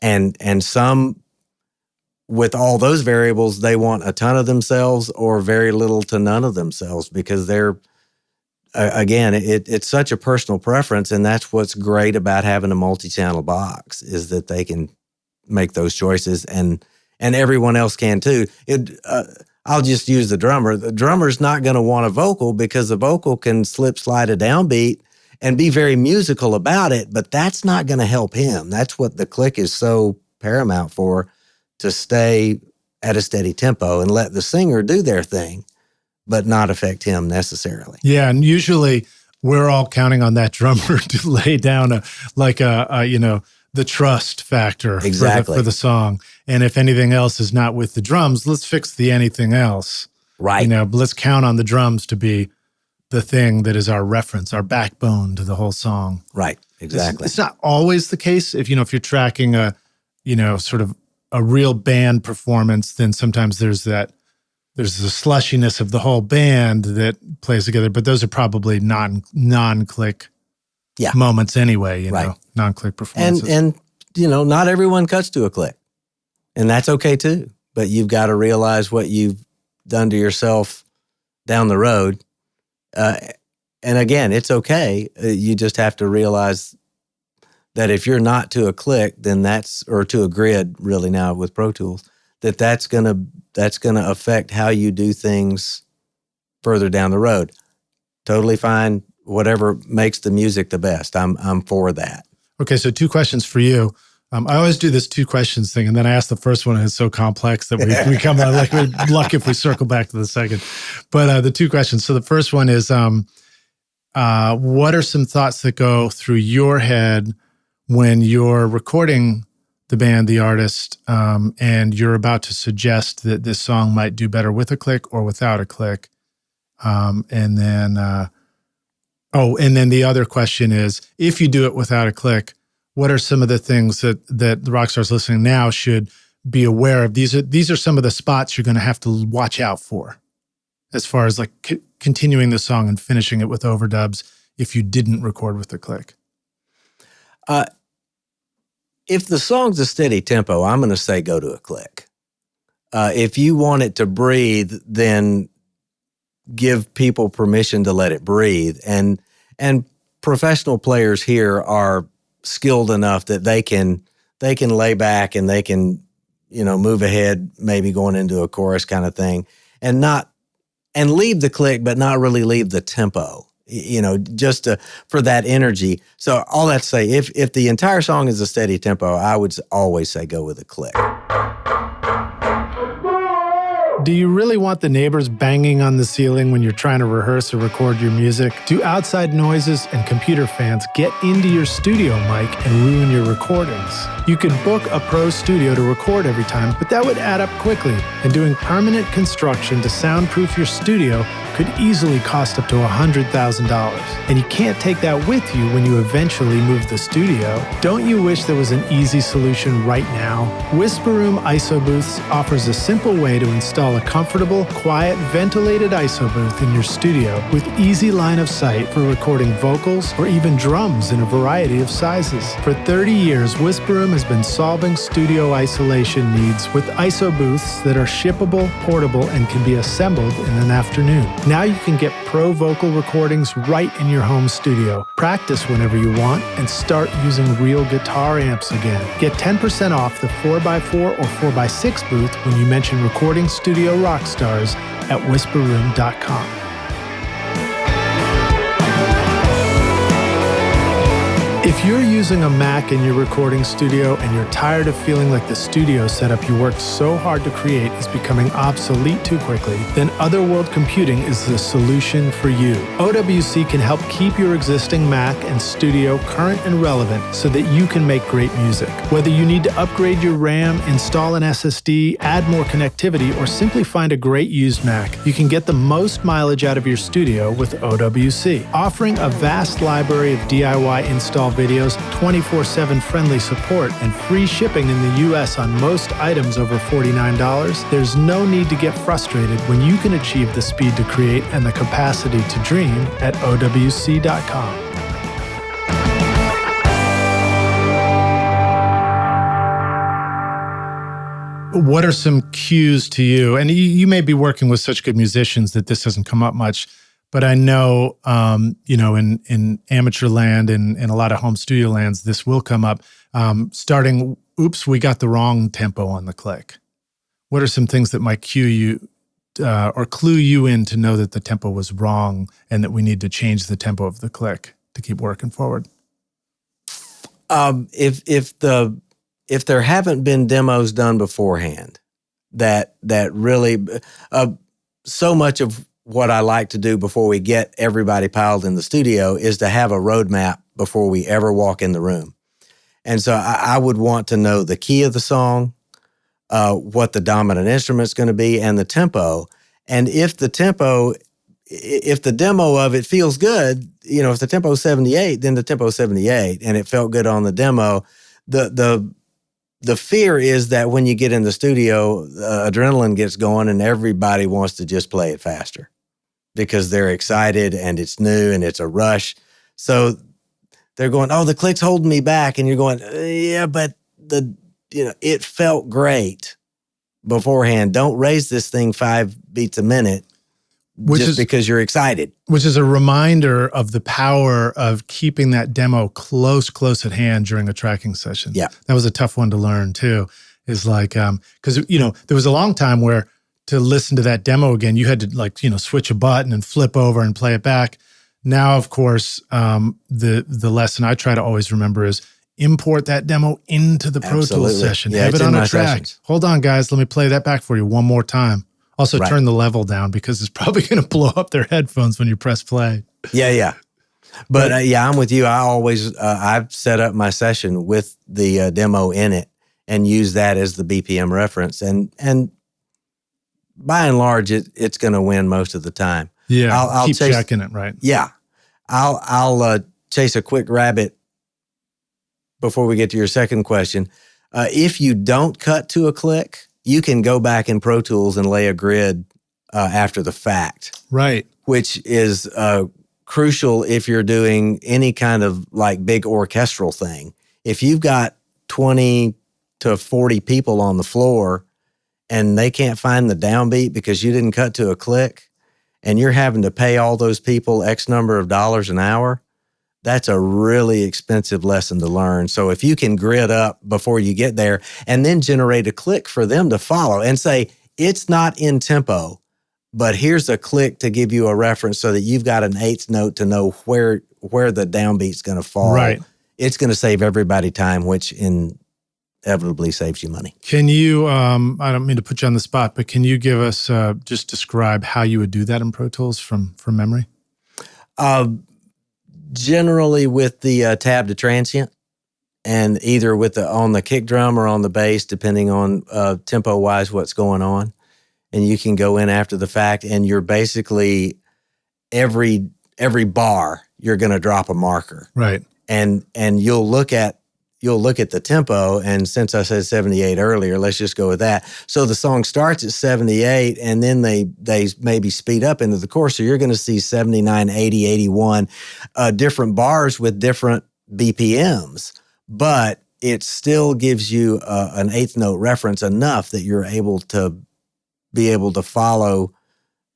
And some, with all those variables, they want a ton of themselves or very little to none of themselves, because they're, again, it's such a personal preference. And that's what's great about having a multi-channel box, is that they can make those choices, and everyone else can too. I'll just use the drummer. The drummer's not going to want a vocal, because the vocal can slide a downbeat and be very musical about it, but that's not going to help him. That's what the click is so paramount for, to stay at a steady tempo and let the singer do their thing, but not affect him necessarily. Yeah, and usually we're all counting on that drummer to lay down the trust factor exactly for the song. And if anything else is not with the drums, let's fix the anything else. Right. But let's count on the drums to be the thing that is our reference, our backbone to the whole song. Right. Exactly. It's not always the case. If you're tracking sort of a real band performance, then sometimes there's the slushiness of the whole band that plays together, but those are probably non-click moments anyway, right. Non-click performances. And not everyone cuts to a click, and that's okay too. But you've got to realize what you've done to yourself down the road. And again, it's okay. You just have to realize that if you're not to a click, then or to a grid really now with Pro Tools, that's gonna affect how you do things further down the road. Totally fine. Whatever makes the music the best. I'm for that. Okay, so 2 questions for you. I always do this 2 questions thing, and then I ask the first one, and it's so complex that we come out like we're lucky if we circle back to the second. But the 2 questions. So the first one is, what are some thoughts that go through your head when you're recording the band, the artist, and you're about to suggest that this song might do better with a click or without a click? And then the other question is, if you do it without a click, what are some of the things that the rock stars listening now should be aware of? These are some of the spots you're going to have to watch out for, as far as like continuing the song and finishing it with overdubs if you didn't record with the click. If the song's a steady tempo, I'm going to say go to a click. If you want it to breathe, then give people permission to let it breathe. And professional players here are skilled enough that they can lay back and they can, move ahead, maybe going into a chorus kind of thing, and leave the click, but not really leave the tempo, just for that energy. So all that to say, if the entire song is a steady tempo, I would always say go with a click. Do you really want the neighbors banging on the ceiling when you're trying to rehearse or record your music? Do outside noises and computer fans get into your studio mic and ruin your recordings? You could book a pro studio to record every time, but that would add up quickly, and doing permanent construction to soundproof your studio could easily cost up to $100,000. And you can't take that with you when you eventually move the studio. Don't you wish there was an easy solution right now? Whisper Room ISO Booths offers a simple way to install a comfortable, quiet, ventilated ISO booth in your studio with easy line of sight for recording vocals or even drums in a variety of sizes. For 30 years, Whisper Room has been solving studio isolation needs with ISO booths that are shippable, portable, and can be assembled in an afternoon. Now you can get pro vocal recordings right in your home studio, practice whenever you want, and start using real guitar amps again. Get 10% off the 4x4 or 4x6 booth when you mention Recording Studio Rockstars at whisperroom.com. If you're using a Mac in your recording studio and you're tired of feeling like the studio setup you worked so hard to create is becoming obsolete too quickly, then Otherworld Computing is the solution for you. OWC can help keep your existing Mac and studio current and relevant so that you can make great music. Whether you need to upgrade your RAM, install an SSD, add more connectivity, or simply find a great used Mac, you can get the most mileage out of your studio with OWC. Offering a vast library of DIY install videos, 24/7 friendly support, and free shipping in the US on most items over $49, there's no need to get frustrated when you can achieve the speed to create and the capacity to dream at OWC.com. What are some cues to you? And you may be working with such good musicians that this doesn't come up much, but I know, in amateur land and in a lot of home studio lands, this will come up. Starting, oops, we got the wrong tempo on the click. What are some things that might cue you or clue you in to know that the tempo was wrong and that we need to change the tempo of the click to keep working forward? If there haven't been demos done beforehand, that really so much of what I like to do before we get everybody piled in the studio is to have a roadmap before we ever walk in the room. And so I would want to know the key of the song, what the dominant instrument's going to be, and the tempo. And if the demo of it feels good, if the tempo's 78, then the tempo's 78, and it felt good on the demo. The fear is that when you get in the studio, adrenaline gets going and everybody wants to just play it faster because they're excited and it's new and it's a rush. So they're going, oh, the click's holding me back. And you're going, yeah, but it felt great beforehand. Don't raise this thing 5 beats a minute because you're excited. Which is a reminder of the power of keeping that demo close at hand during a tracking session. Yeah. That was a tough one to learn too, is like, because, there was a long time where to listen to that demo again, you had to switch a button and flip over and play it back. Now, of course, the lesson I try to always remember is import that demo into the Pro Tools session. Yeah, have it on a track. Sessions. Hold on, guys. Let me play that back for you one more time. Also, turn the level down because it's probably going to blow up their headphones when you press play. Yeah. But I'm with you. I always, I've set up my session with the demo in it and use that as the BPM reference. And by and large, it's going to win most of the time. Yeah, I'll keep checking it, right? Yeah. I'll chase a quick rabbit before we get to your second question. If you don't cut to a click, you can go back in Pro Tools and lay a grid after the fact. Right. Which is crucial if you're doing any kind of like big orchestral thing. If you've got 20 to 40 people on the floor and they can't find the downbeat because you didn't cut to a click and you're having to pay all those people X number of dollars an hour, that's a really expensive lesson to learn. So if you can grid up before you get there and then generate a click for them to follow and say, it's not in tempo, but here's a click to give you a reference so that you've got an eighth note to know where the downbeat's going to fall. Right. It's going to save everybody time, which inevitably saves you money. Can you, I don't mean to put you on the spot, but can you give us, just describe how you would do that in Pro Tools from memory? Generally with the tab to transient, and either on the kick drum or on the bass, depending on tempo-wise what's going on. And you can go in after the fact, and you're basically every bar you're going to drop a marker. Right. And you'll look at the tempo, and since I said 78 earlier, let's just go with that. So the song starts at 78, and then they maybe speed up into the chorus. So you're going to see 79, 80, 81, different bars with different BPMs. But it still gives you an eighth note reference enough that you're able to follow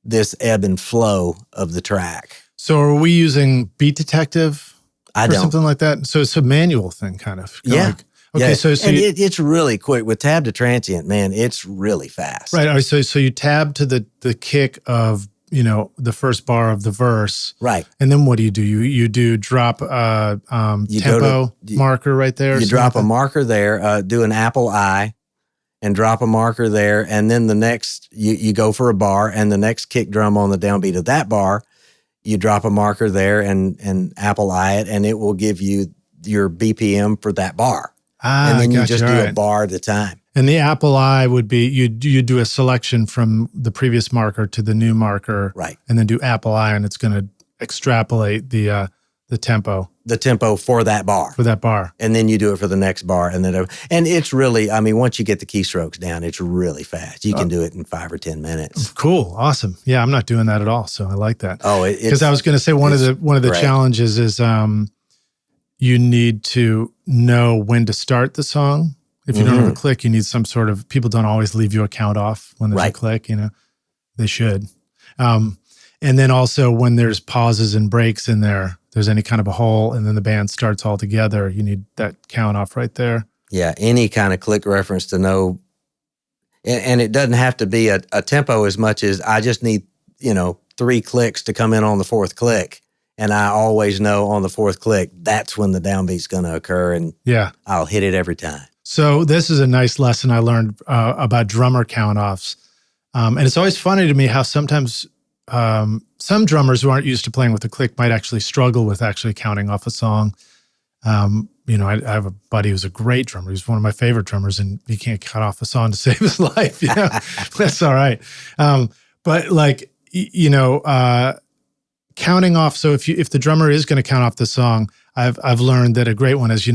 this ebb and flow of the track. So are we using Beat Detective? I don't. Something like that. So it's a manual thing, kind of. Yeah. Okay. Yeah. So it's really quick with tab to transient, man. It's really fast. Right. All right. So you tab to the kick of the first bar of the verse. Right. And then what do? You do drop tempo marker right there. You drop a marker there. Do an Apple I, and drop a marker there, and then the next you go for a bar, and the next kick drum on the downbeat of that bar. You drop a marker there and Apple I it, and it will give you your BPM for that bar. And then you just do a bar at a time. And the Apple I would be, you do a selection from the previous marker to the new marker. Right. And then do Apple I, and it's going to extrapolate the tempo. The tempo for that bar. For that bar. And then you do it for the next bar. And it's really, once you get the keystrokes down, it's really fast. You can do it in 5 or 10 minutes. Cool. Awesome. Yeah, I'm not doing that at all. So I like that. Oh, because I was going to say one of the challenges is you need to know when to start the song. If you don't have a click, you need some sort of, people don't always leave you a count off when there's a click, they should. And then also when there's pauses and breaks in there, there's any kind of a hole, and then the band starts all together, you need that count off right there. Yeah, any kind of click reference to know. And it doesn't have to be a tempo as much as I just need, 3 clicks to come in on the 4th click. And I always know on the 4th click, that's when the downbeat's going to occur, and I'll hit it every time. So this is a nice lesson I learned about drummer count-offs. And it's always funny to me how sometimes some drummers who aren't used to playing with the click might actually struggle with actually counting off a song. I have a buddy who's a great drummer. He's one of my favorite drummers, and he can't cut off a song to save his life. That's all right. But counting off. So if the drummer is going to count off the song, I've learned that a great one is,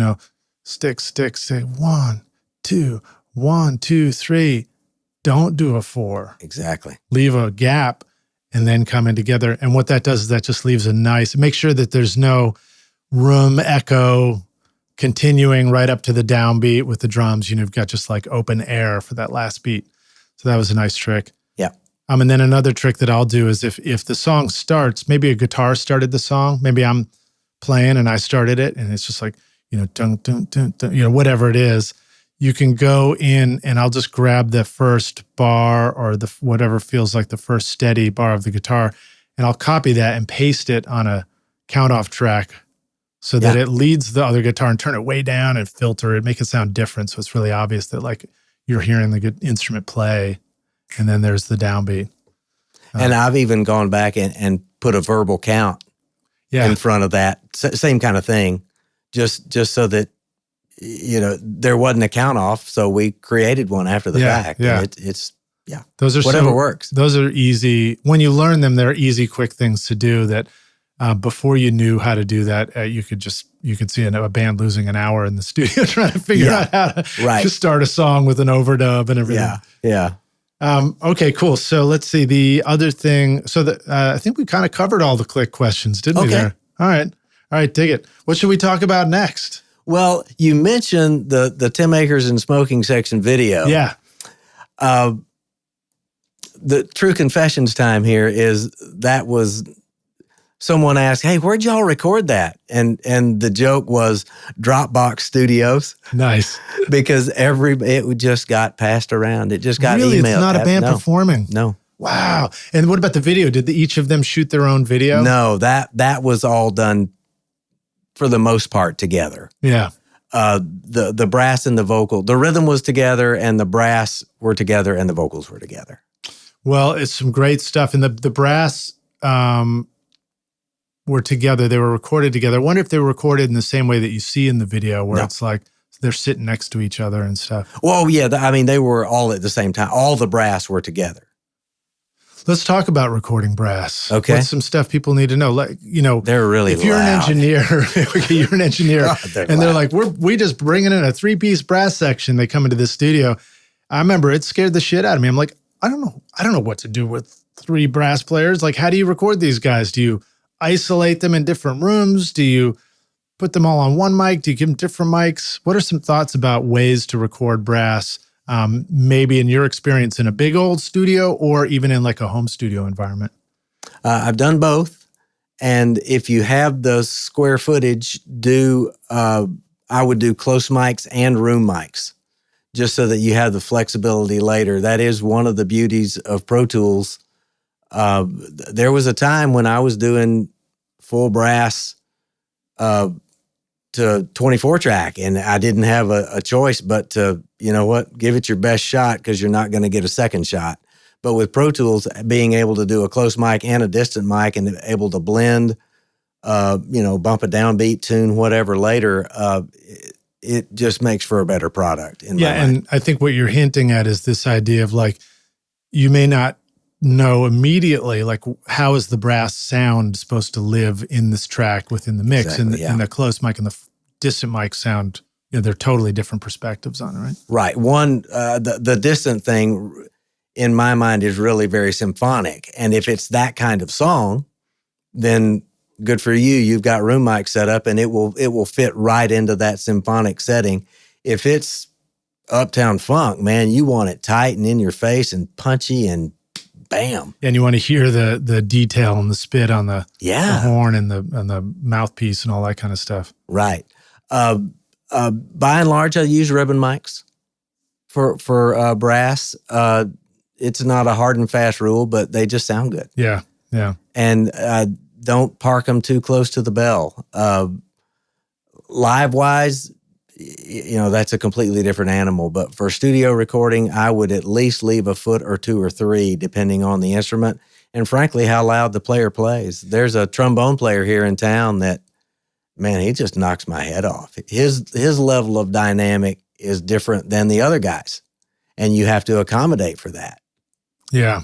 stick, say 1, 2, 1, 2, 3. Don't do a 4. Exactly. Leave a gap and then come in together. And what that does is that just leaves make sure that there's no room echo continuing right up to the downbeat with the drums. You've got just like open air for that last beat. So that was a nice trick. Yeah. And then another trick that I'll do is if the song starts, maybe a guitar started the song, maybe I'm playing and I started it, and it's just like, dun, dun, dun, dun, whatever it is, you can go in and I'll just grab the first bar or whatever feels like the first steady bar of the guitar, and I'll copy that and paste it on a count-off track so that it leads the other guitar, and turn it way down and filter it, make it sound different, so it's really obvious that like you're hearing the good instrument play, and then there's the downbeat. And I've even gone back and put a verbal count in front of that. Same kind of thing, just so that there wasn't a count off, so we created one after the fact. Yeah. It's those are whatever works. Those are easy. When you learn them, they're easy, quick things to do that before you knew how to do that, you could see a band losing an hour in the studio trying to figure out how to start a song with an overdub and everything. Yeah. Okay, cool. So let's see the other thing. So I think we kind of covered all the click questions, didn't we there? All right, dig it. What should we talk about next? Well, you mentioned the Tim Akers and Smoking Section video. Yeah. The true confessions time here is that was someone asked, "Hey, where'd y'all record that?" And the joke was Dropbox Studios. Nice. Because it just got passed around. It just got emailed. Really, it's not a band performing? No. Wow. And what about the video? Did each of them shoot their own video? No, that was all done for the most part together. Yeah. The brass and the vocal, the rhythm was together, and the brass were together, and the vocals were together. Well, it's some great stuff. And the brass were together. They were recorded together. I wonder if they were recorded in the same way that you see in the video, where it's like they're sitting next to each other and stuff. Well, yeah. They were all at the same time. All the brass were together. Let's talk about recording brass. Okay. What's some stuff people need to know? Like, they're really if you're loud. an engineer, you're an engineer, God, they're like, we just bringing in a 3-piece brass section. They come into the studio. I remember it scared the shit out of me. I'm like, I don't know what to do with 3 brass players. Like, how do you record these guys? Do you isolate them in different rooms? Do you put them all on one mic? Do you give them different mics? What are some thoughts about ways to record brass? Maybe in your experience in a big old studio or even in like a home studio environment? I've done both. And if you have the square footage, I would do close mics and room mics just so that you have the flexibility later. That is one of the beauties of Pro Tools. There was a time when I was doing full brass to 24 track, and I didn't have a choice but to, give it your best shot because you're not going to get a second shot. But with Pro Tools, being able to do a close mic and a distant mic and able to blend, bump a downbeat, tune whatever later, it just makes for a better product. And I think what you're hinting at is this idea of like, you may not know immediately, like, how is the brass sound supposed to live in this track within the mix? Exactly, and the close mic and the distant mic sound, they're totally different perspectives on it, right? Right. One, the distant thing in my mind is really very symphonic. And if it's that kind of song, then good for you. You've got room mic set up and it will fit right into that symphonic setting. If it's Uptown Funk, man, you want it tight and in your face and punchy and bam. And you want to hear the detail and the spit on the horn and the mouthpiece and all that kind of stuff. Right. By and large, I use ribbon mics for brass. It's not a hard and fast rule, but they just sound good. Yeah, yeah. And don't park them too close to the bell. Live-wise, that's a completely different animal. But for studio recording, I would at least leave a foot or 2 or 3, depending on the instrument, and frankly, how loud the player plays. There's a trombone player here in town that, man, he just knocks my head off. His level of dynamic is different than the other guys, and you have to accommodate for that. Yeah.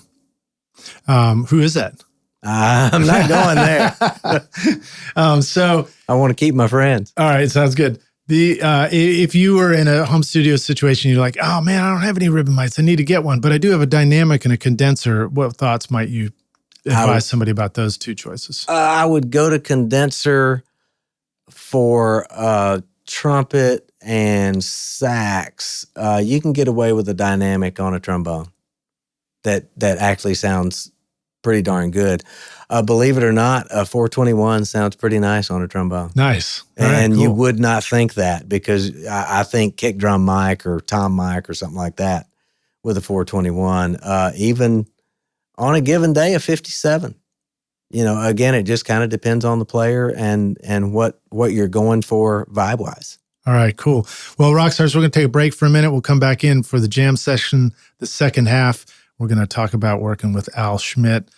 Who is that? I'm not going there. So I want to keep my friends. All right, sounds good. If you were in a home studio situation, you're like, oh man, I don't have any ribbon mics. I need to get one, but I do have a dynamic and a condenser. What thoughts might you advise somebody about those 2 choices? I would go to condenser for trumpet and sax. You can get away with a dynamic on a trombone that actually sounds pretty darn good. Believe it or not, a 421 sounds pretty nice on a trombone. Nice. And right, cool. You would not think that because I think kick drum mic or tom mic or something like that with a 421. Even on a given day, a 57. Again, it just kind of depends on the player and what you're going for vibe-wise. All right, cool. Well, Rockstars, we're going to take a break for a minute. We'll come back in for the jam session, the second half. We're going to talk about working with Al Schmitt,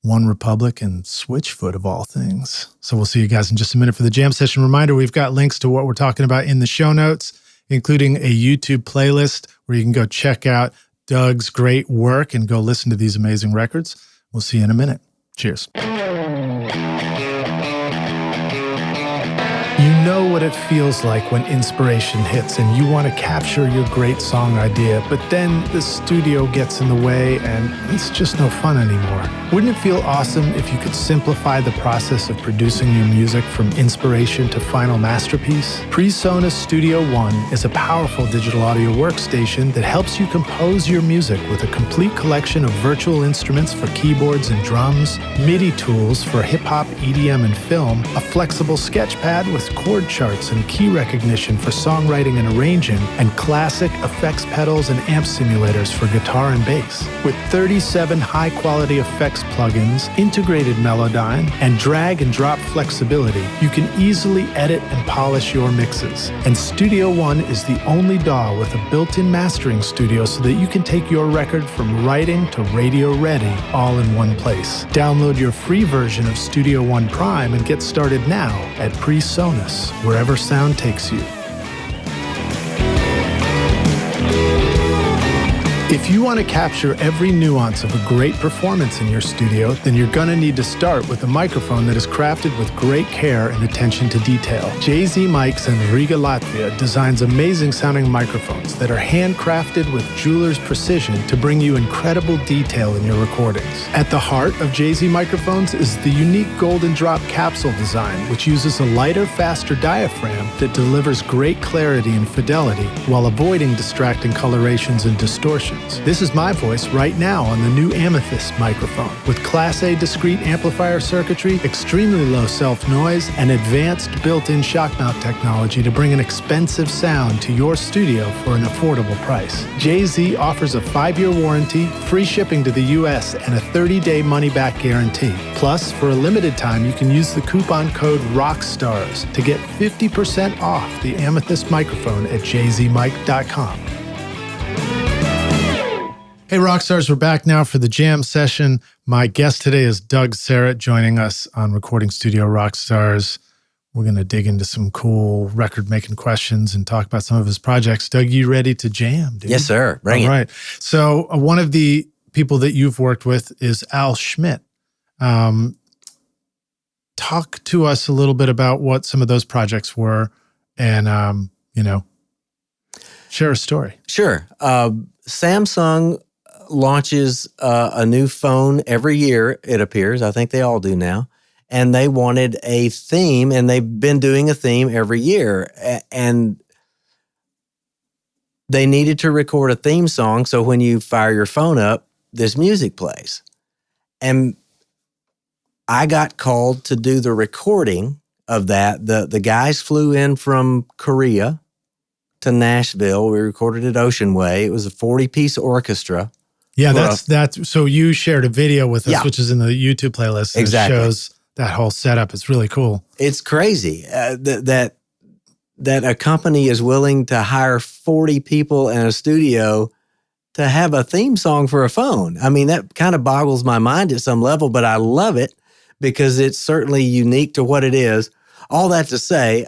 One Republic, and Switchfoot of all things. So we'll see you guys in just a minute for the jam session. Reminder, we've got links to what we're talking about in the show notes, including a YouTube playlist where you can go check out Doug's great work and go listen to these amazing records. We'll see you in a minute. Cheers. You know what it feels like when inspiration hits and you want to capture your great song idea, but then the studio gets in the way and it's just no fun anymore. Wouldn't it feel awesome if you could simplify the process of producing your music from inspiration to final masterpiece? PreSonus Studio One is a powerful digital audio workstation that helps you compose your music with a complete collection of virtual instruments for keyboards and drums, MIDI tools for hip-hop, EDM, and film, a flexible sketchpad with chord charts and key recognition for songwriting and arranging, and classic effects pedals and amp simulators for guitar and bass. With 37 high-quality effects plugins, integrated Melodyne, and drag and drop flexibility, you can easily edit and polish your mixes. And Studio One is the only DAW with a built-in mastering studio so that you can take your record from writing to radio ready all in one place. Download your free version of Studio One Prime and get started now at PreSonus, wherever sound takes you. If you want to capture every nuance of a great performance in your studio, then you're going to need to start with a microphone that is crafted with great care and attention to detail. JZ Mics in Riga, Latvia designs amazing sounding microphones that are handcrafted with jeweler's precision to bring you incredible detail in your recordings. At the heart of JZ microphones is the unique golden drop capsule design, which uses a lighter, faster diaphragm that delivers great clarity and fidelity while avoiding distracting colorations and distortions. This is my voice right now on the new Amethyst microphone with Class A discrete amplifier circuitry, extremely low self-noise, and advanced built-in shock mount technology to bring an expensive sound to your studio for an affordable price. JZ offers a 5-year warranty, free shipping to the US, and a 30-day money-back guarantee. Plus, for a limited time, you can use the coupon code ROCKSTARS to get 50% off the Amethyst microphone at jzmic.com. Hey, Rockstars, we're back now for the jam session. My guest today is Doug Sarrett, joining us on Recording Studio Rockstars. We're going to dig into some cool record-making questions and talk about some of his projects. Doug, you ready to jam, dude? Yes, sir. Bring it. All right. So one of the people that you've worked with is Al Schmitt. Talk to us a little bit about what some of those projects were and, share a story. Sure. Samsung launches a new phone every year, it appears. I think they all do now. And they wanted a theme, and they've been doing a theme every year. And they needed to record a theme song, so when you fire your phone up, this music plays. And I got called to do the recording of that. The guys flew in from Korea to Nashville. We recorded at Ocean Way. It was a 40-piece orchestra. Yeah, that's so you shared a video with us, which is in the YouTube playlist. Exactly. It shows that whole setup. It's really cool. It's crazy that a company is willing to hire 40 people in a studio to have a theme song for a phone. I mean, that kind of boggles my mind at some level, but I love it because it's certainly unique to what it is. All that to say,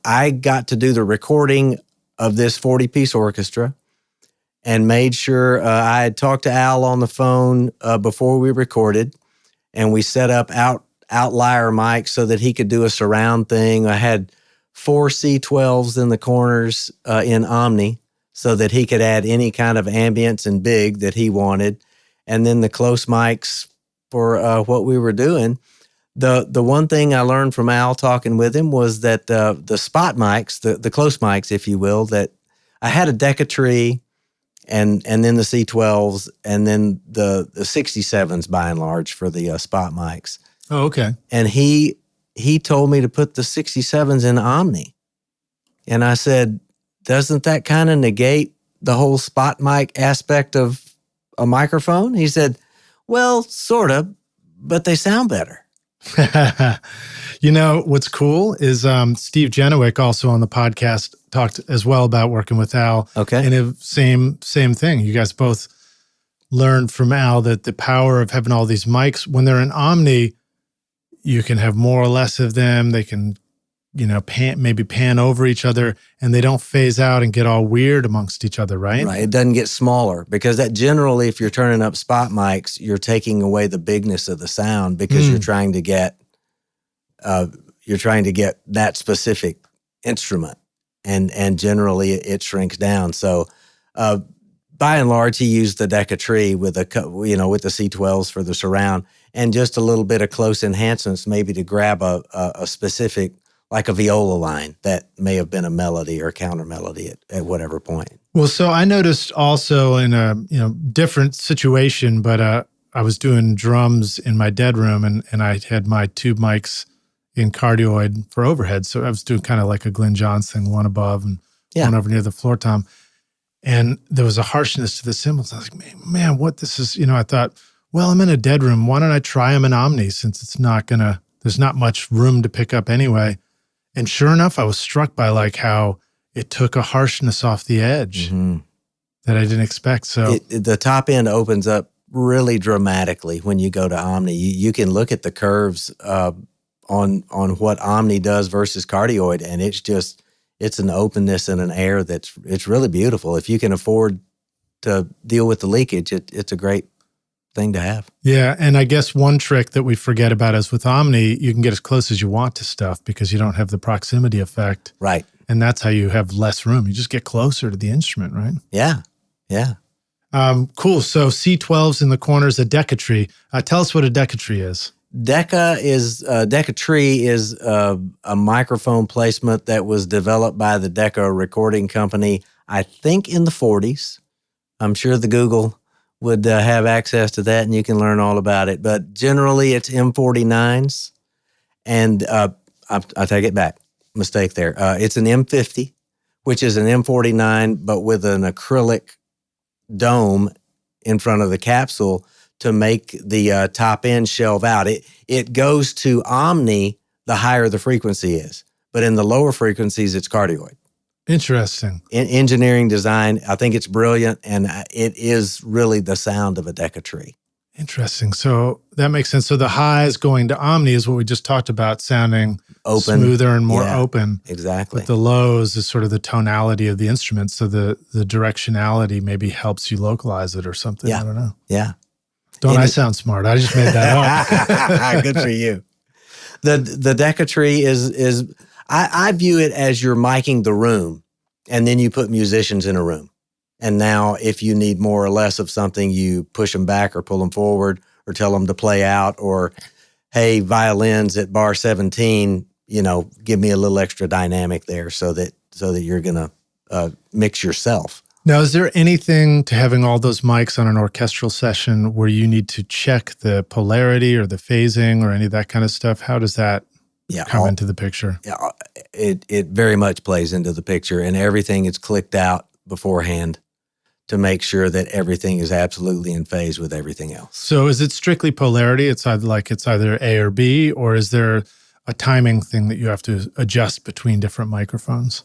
I got to do the recording of this 40-piece orchestra and made sure I had talked to Al on the phone before we recorded, and we set up outlier mics so that he could do a surround thing. I had 4 C12s in the corners in Omni so that he could add any kind of ambience and big that he wanted, and then the close mics for what we were doing. The one thing I learned from Al talking with him was that the spot mics, the close mics, if you will, that I had a Decatree and then the C12s and then the 67s by and large for the spot mics. Oh, okay. And he told me to put the 67s in Omni. And I said, doesn't that kind of negate the whole spot mic aspect of a microphone? He said, well, sort of, but they sound better. You know, what's cool is Steve Genowick, also on the podcast, talked as well about working with Al. Okay. And same thing. You guys both learned from Al that the power of having all these mics, when they're in Omni, you can have more or less of them. They can, pan over each other, and they don't phase out and get all weird amongst each other, right? Right. It doesn't get smaller because that generally, if you're turning up spot mics, you're taking away the bigness of the sound because you're trying to get that specific instrument, and generally it shrinks down. So, by and large, he used the Decatree with with the C12s for the surround and just a little bit of close enhancements, maybe to grab a specific, like a viola line that may have been a melody or counter melody at whatever point. Well, so I noticed also in a different situation, but I was doing drums in my dead room, and I had my tube mics in cardioid for overhead. So I was doing kind of like a Glenn Johns thing, one above and one over near the floor tom. And there was a harshness to the cymbals. I was like, man, what this is, I thought, well, I'm in a dead room. Why don't I try them in Omni since there's not much room to pick up anyway. And sure enough, I was struck by like how it took a harshness off the edge that I didn't expect. So the top end opens up really dramatically when you go to Omni. You can look at the curves on what Omni does versus cardioid, and it's an openness and an air it's really beautiful. If you can afford to deal with the leakage, it's a great thing to have. Yeah, and I guess one trick that we forget about is with Omni, you can get as close as you want to stuff because you don't have the proximity effect. Right. And that's how you have less room. You just get closer to the instrument, right? Yeah, yeah. Cool. So C12's in the corners, a Decatree. Tell us what a Decatree is. Decatree is a microphone placement that was developed by the Decca Recording Company, I think in the 40s. I'm sure the Google would have access to that and you can learn all about it. But generally it's M49s. And I take it back. Mistake there. It's an M50, which is an M49, but with an acrylic dome in front of the capsule to make the top end shelve out. It goes to Omni the higher the frequency is, but in the lower frequencies, it's cardioid. Interesting. In engineering design, I think it's brilliant, and it is really the sound of a Decatree. Interesting. So that makes sense. So the highs going to Omni is what we just talked about, sounding Open. smoother and more open. Exactly. But the lows is sort of the tonality of the instrument. So the directionality maybe helps you localize it or something. Yeah. I don't know. Yeah. Don't I sound smart? I just made that up. Good for you. The Decatree is I view it as you're miking the room, and then you put musicians in a room. And now if you need more or less of something, you push them back or pull them forward or tell them to play out, or, hey, violins at bar 17, give me a little extra dynamic there so that you're going to mix yourself. Now, is there anything to having all those mics on an orchestral session where you need to check the polarity or the phasing or any of that kind of stuff? How does that come into the picture? Yeah, it very much plays into the picture, and everything is clicked out beforehand to make sure that everything is absolutely in phase with everything else. So is it strictly polarity? It's either A or B, or is there a timing thing that you have to adjust between different microphones?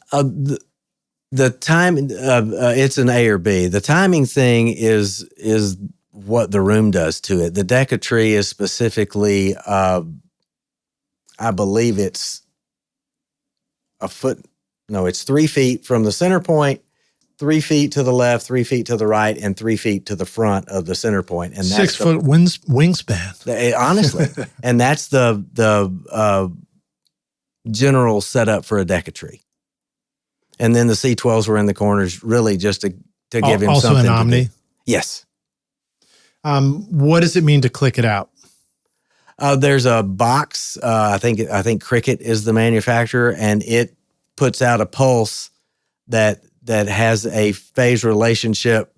The time, it's an A or B. The timing thing is what the room does to it. The Decatree is specifically, I believe it's it's 3 feet from the center point, 3 feet to the left, 3 feet to the right, and 3 feet to the front of the center point. And that's 6 foot wingspan. Honestly. And that's the general setup for a Decatree. And then the C12s were in the corners, really just to give him also something. Also an Omni? To do. Yes. What does it mean to click it out? There's a box. I think Cricket is the manufacturer, and it puts out a pulse that has a phase relationship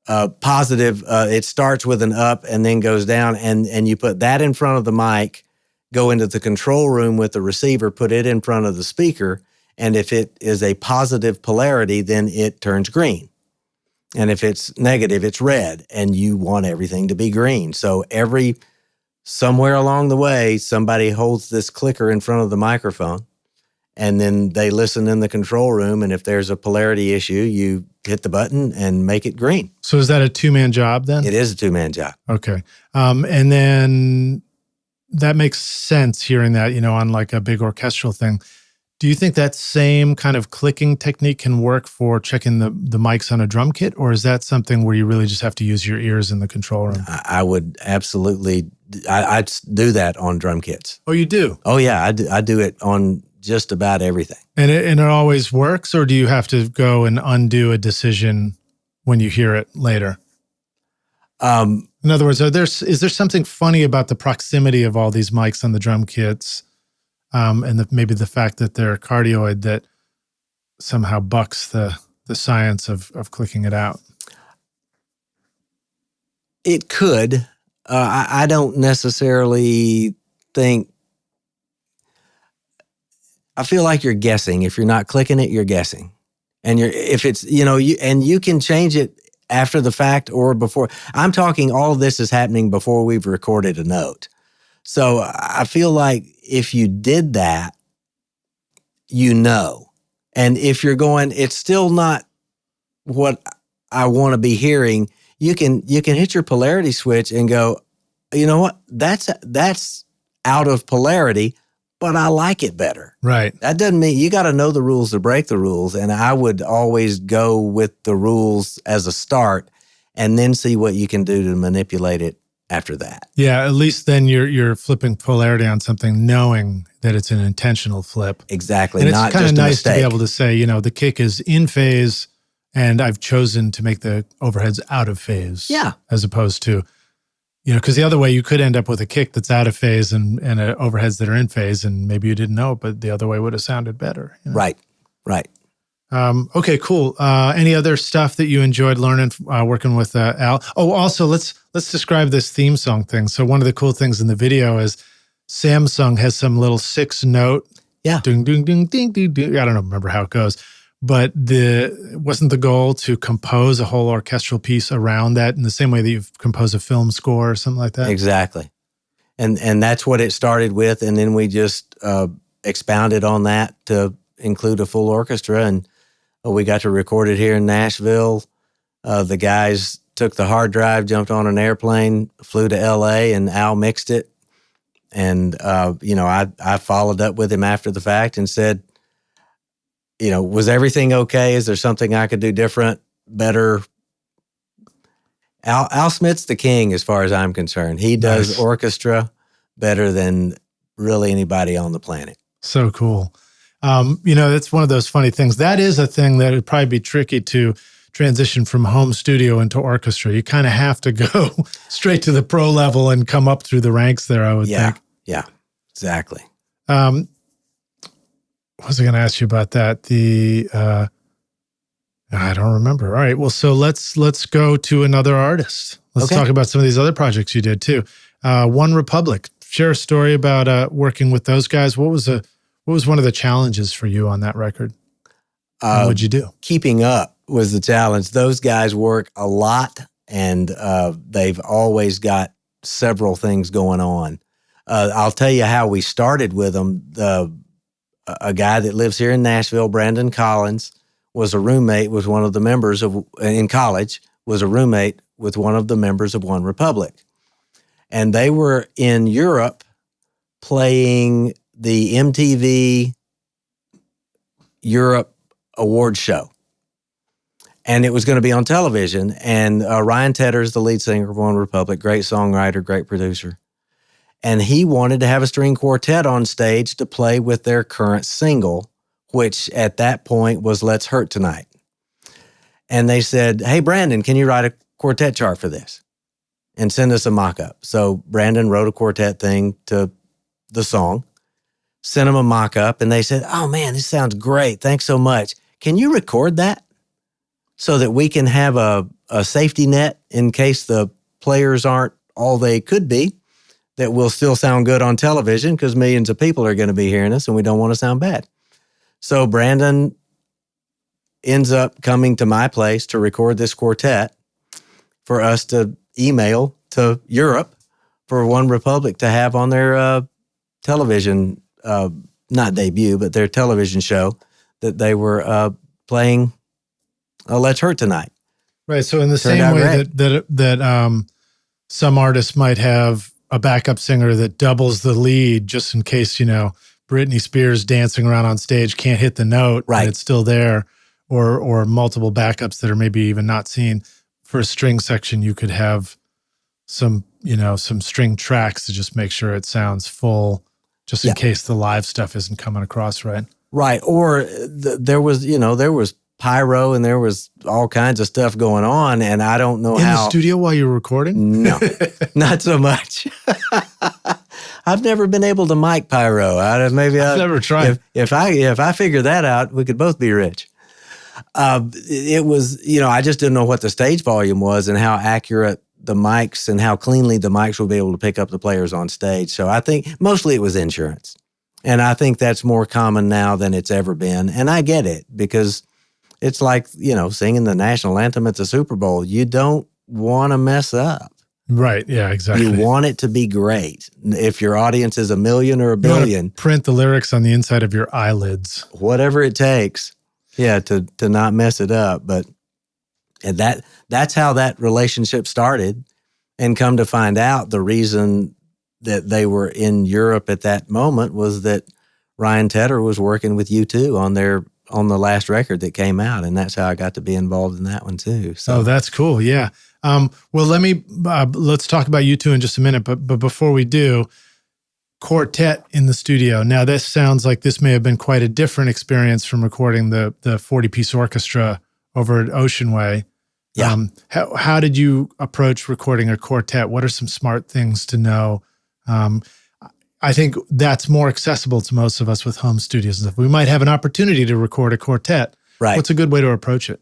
positive. It starts with an up and then goes down, and you put that in front of the mic, go into the control room with the receiver, put it in front of the speaker. And if it is a positive polarity, then it turns green. And if it's negative, it's red. And you want everything to be green. So somewhere along the way, somebody holds this clicker in front of the microphone, and then they listen in the control room. And if there's a polarity issue, you hit the button and make it green. So is that a two-man job then? It is a two-man job. Okay. And then that makes sense hearing that, on like a big orchestral thing. Do you think that same kind of clicking technique can work for checking the mics on a drum kit, or is that something where you really just have to use your ears in the control room? I would absolutely, I'd do that on drum kits. Oh, you do? Oh, yeah, I do it on just about everything. And it always works, or do you have to go and undo a decision when you hear it later? In other words, is there something funny about the proximity of all these mics on the drum kits? And maybe the fact that they're cardioid that somehow bucks the science of clicking it out? It could. I don't necessarily think. I feel like you're guessing. If you're not clicking it, you're guessing. And if it's, you can change it after the fact or before. I'm talking all of this is happening before we've recorded a note. So I feel like if you did that, and if you're going, it's still not what I want to be hearing, you can hit your polarity switch and go, you know what, that's out of polarity. but I like it better. Right. That doesn't mean you got to know the rules to break the rules. And I would always go with the rules as a start and then see what you can do to manipulate it after that. Yeah, at least then you're flipping polarity on something, knowing that it's an intentional flip. Exactly. And it's not kind of just a nice mistake. to be able to say, the kick is in phase, and I've chosen to make the overheads out of phase. Yeah. As opposed to, because the other way you could end up with a kick that's out of phase and overheads that are in phase, and maybe you didn't know, but the other way would have sounded better. Right. Okay, cool. Any other stuff that you enjoyed learning, working with Al? Oh, also, let's describe this theme song thing. So one of the cool things in the video is Samsung has some little 6-note, ding, ding, ding, ding, ding, ding. I don't remember how it goes, but wasn't the goal to compose a whole orchestral piece around that in the same way that you've composed a film score or something like that? Exactly. And that's what it started with, and then we just expounded on that to include a full orchestra, and we got to record it here in Nashville. The guys took the hard drive, jumped on an airplane, flew to LA, and Al mixed it. And, I followed up with him after the fact and said, was everything okay? Is there something I could do different, better? Al Schmitt's the king as far as I'm concerned. He does orchestra better than really anybody on the planet. So cool. That's one of those funny things. That is a thing that would probably be tricky to transition from home studio into orchestra. You kind of have to go straight to the pro level and come up through the ranks there, I would think. Yeah, exactly. What was I going to ask you about that? I don't remember. All right. Well, so let's go to another artist. Let's talk about some of these other projects you did too. One Republic. Share a story about working with those guys. What was one of the challenges for you on that record? What'd you do? Keeping up was the challenge. Those guys work a lot, and they've always got several things going on. I'll tell you how we started with them. A guy that lives here in Nashville, Brandon Collins, was a roommate with one of the members in college, was a roommate with one of the members of One Republic. And they were in Europe playing the MTV Europe award show. And it was going to be on television. And Ryan Tedder's the lead singer of One Republic, great songwriter, great producer. And he wanted to have a string quartet on stage to play with their current single, which at that point was Let's Hurt Tonight. And they said, hey, Brandon, can you write a quartet chart for this? And send us a mock-up. So Brandon wrote a quartet thing to the song, sent them a mock-up, and they said, oh man, this sounds great. Thanks so much. Can you record that so that we can have a safety net in case the players aren't all they could be, that will still sound good on television because millions of people are going to be hearing us and we don't want to sound bad. So Brandon ends up coming to my place to record this quartet for us to email to Europe for One Republic to have on their television, not debut, but their television show that they were playing Let's Hurt Tonight. Right. So in the same way that some artists might have a backup singer that doubles the lead just in case, Britney Spears dancing around on stage can't hit the note, right, and it's still there, or multiple backups that are maybe even not seen. For a string section, you could have some string tracks to just make sure it sounds full, just in case the live stuff isn't coming across right. Right. Or there was pyro and there was all kinds of stuff going on, and I don't know in how. In the studio while you were recording? No, not so much. I've never been able to mic pyro. I've never tried. If I figure that out, we could both be rich. It was, I just didn't know what the stage volume was and how accurate the mics and how cleanly the mics will be able to pick up the players on stage. So I think mostly it was insurance. And I think that's more common now than it's ever been. And I get it, because it's like, singing the national anthem at the Super Bowl. You don't want to mess up. Right. Yeah, exactly. You want it to be great. If your audience is 1 million or 1 billion. Print the lyrics on the inside of your eyelids. Whatever it takes. Yeah, to not mess it up. And that's how that relationship started. And come to find out, the reason that they were in Europe at that moment was that Ryan Tedder was working with U2 on the last record that came out, and that's how I got to be involved in that one too. So that's cool. Yeah. Well, let's talk about U2 in just a minute, but before we do, Quartet in the studio. Now, this sounds like this may have been quite a different experience from recording the 40-piece orchestra over at Ocean Way. Yeah. How did you approach recording a quartet? What are some smart things to know? I think that's more accessible to most of us with home studios. If we might have an opportunity to record a quartet, right. What's a good way to approach it?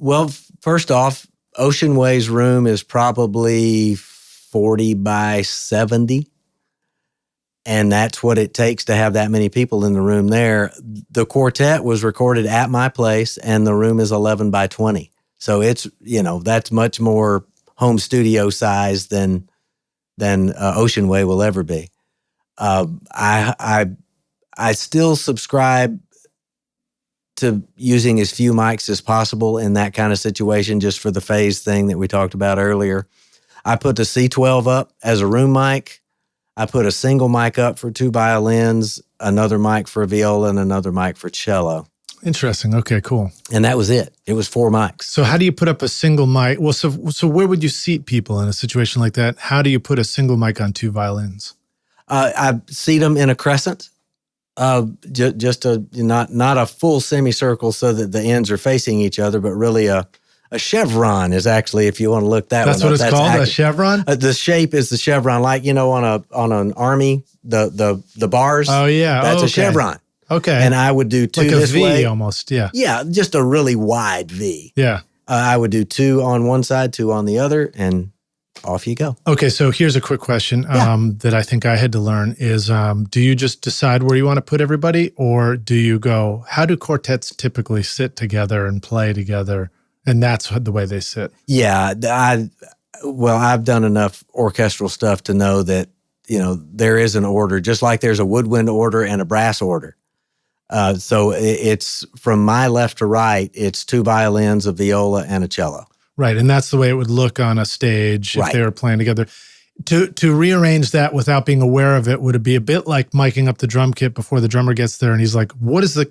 Well, first off, Ocean Way's room is probably 40 by 70. And that's what it takes to have that many people in the room there. The quartet was recorded at my place, and the room is 11 by 20. So it's, that's much more home studio size than Ocean Way will ever be. I still subscribe to using as few mics as possible in that kind of situation, just for the phase thing that we talked about earlier. I put the C12 up as a room mic. I put a single mic up for 2 violins, another mic for a viola, and another mic for cello. Interesting. Okay, cool. And that was it. It was 4 mics. So how do you put up a single mic? Well, so where would you seat people in a situation like that? How do you put a single mic on 2 violins? I seat them in a crescent, just not a full semicircle so that the ends are facing each other, but really a chevron is actually, if you want to look that That's one what up. It's called, a chevron? The shape is the chevron, like, on an army, the bars. Oh, yeah. That's a chevron. Okay. And I would do 2 like this a V way. Almost, yeah. Yeah, just a really wide V. Yeah. I would do 2 on one side, 2 on the other, and off you go. Okay, so here's a quick question that I think I had to learn is, do you just decide where you want to put everybody, or do you go, how do quartets typically sit together and play together? And that's the way they sit. Yeah, I've done enough orchestral stuff to know that, there is an order, just like there's a woodwind order and a brass order. So it's from my left to right, it's 2 violins, a viola, and a cello. Right, and that's the way it would look on a stage if they were playing together. To rearrange that without being aware of it, would it be a bit like miking up the drum kit before the drummer gets there and he's like, why is the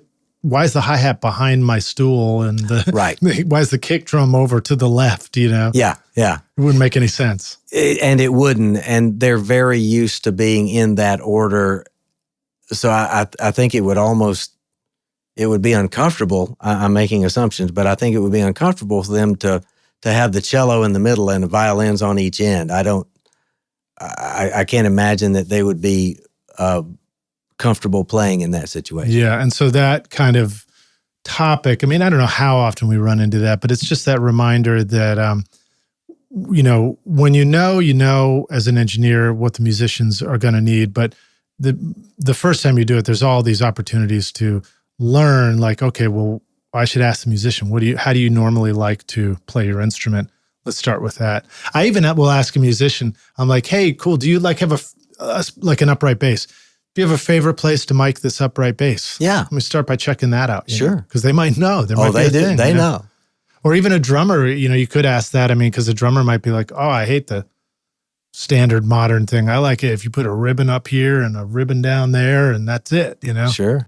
hi-hat behind my stool and why is the kick drum over to the left, Yeah. It wouldn't make any sense. And it wouldn't, and they're very used to being in that order. So I think it would be uncomfortable. I'm making assumptions, but I think it would be uncomfortable for them to have the cello in the middle and the violins on each end. I can't imagine that they would be comfortable playing in that situation. Yeah, and so that kind of topic, I don't know how often we run into that, but it's just that reminder that, when you know as an engineer what the musicians are going to need, but the first time you do it, there's all these opportunities to learn, like, okay, well, I should ask the musician, how do you normally like to play your instrument? Let's start with that. I even will ask a musician, I'm like, hey, cool, do you have an upright bass? Do you have a favorite place to mic this upright bass? Yeah. Let me start by checking that out. Sure. Because they might know. They do. They know. Or even a drummer, you could ask that. Because a drummer might be like, oh, I hate the standard modern thing. I like it if you put a ribbon up here and a ribbon down there, and that's it, Sure.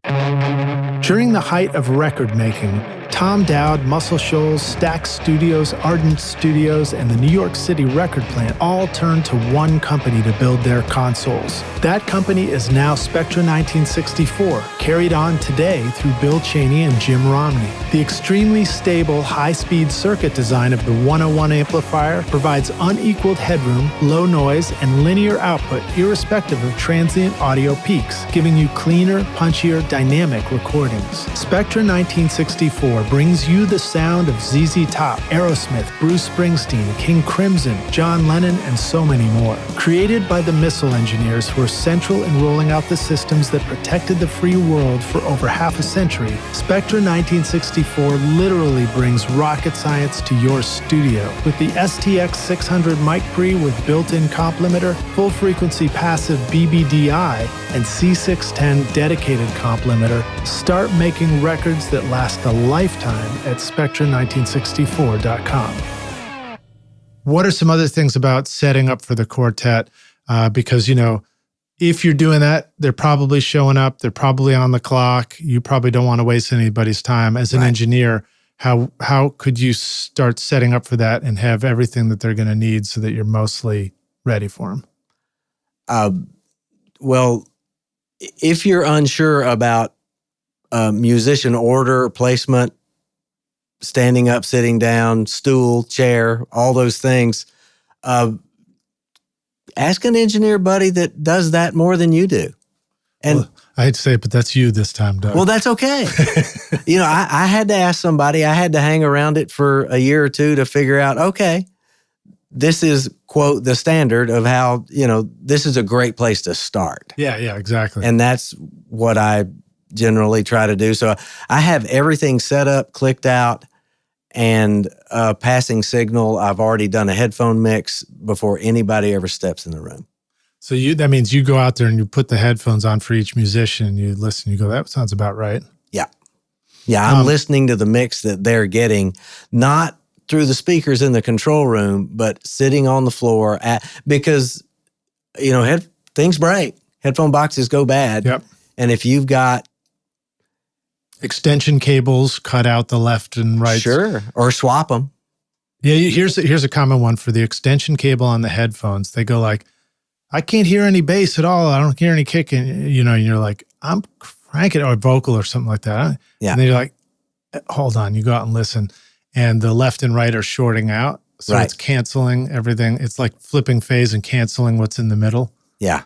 During the height of record making, Tom Dowd, Muscle Shoals, Stax Studios, Ardent Studios, and the New York City record plant all turned to one company to build their consoles. That company is now Spectra 1964, carried on today through Bill Cheney and Jim Romney. The extremely stable, high-speed circuit design of the 101 amplifier provides unequaled headroom, low noise, and linear output irrespective of transient audio peaks, giving you cleaner, punchier, dynamic recordings. Spectra 1964 brings you the sound of ZZ Top, Aerosmith, Bruce Springsteen, King Crimson, John Lennon, and so many more. Created by the missile engineers who were central in rolling out the systems that protected the free world for over half a century, Spectra 1964 literally brings rocket science to your studio. With the STX 600 mic pre with built-in complementer, full-frequency passive BBDI, and C610 dedicated complementer, start making records that last a lifetime at Spectra1964.com. What are some other things about setting up for the quartet? because, if you're doing that, they're probably showing up. They're probably on the clock. You probably don't want to waste anybody's time. As an engineer, how could you start setting up for that and have everything that they're going to need so that you're mostly ready for them? Well, if you're unsure about musician order, placement, standing up, sitting down, stool, chair, all those things, ask an engineer buddy that does that more than you do. And well, I hate to say it, but that's you this time, Doug. Well, that's okay. I had to ask somebody. I had to hang around it for a year or two to figure out, okay, this is, quote, the standard of how, this is a great place to start. Yeah, exactly. And that's what I generally try to do. So I have everything set up, clicked out, and passing signal. I've already done a headphone mix before anybody ever steps in the room. So that means you go out there and you put the headphones on for each musician and you listen, you go, that sounds about right. Yeah. Yeah, I'm listening to the mix that they're getting, not through the speakers in the control room, but sitting on the floor because, things break. Headphone boxes go bad. Yep. And if you've got extension cables, cut out the left and right. Sure, or swap them. Yeah, here's a common one for the extension cable on the headphones. They go like, I can't hear any bass at all. I don't hear any kick. And, you're like, I'm cranking or vocal or something like that. Yeah. And then you're like, hold on. You go out and listen. And the left and right are shorting out. So it's canceling everything. It's like flipping phase and canceling what's in the middle. Yeah.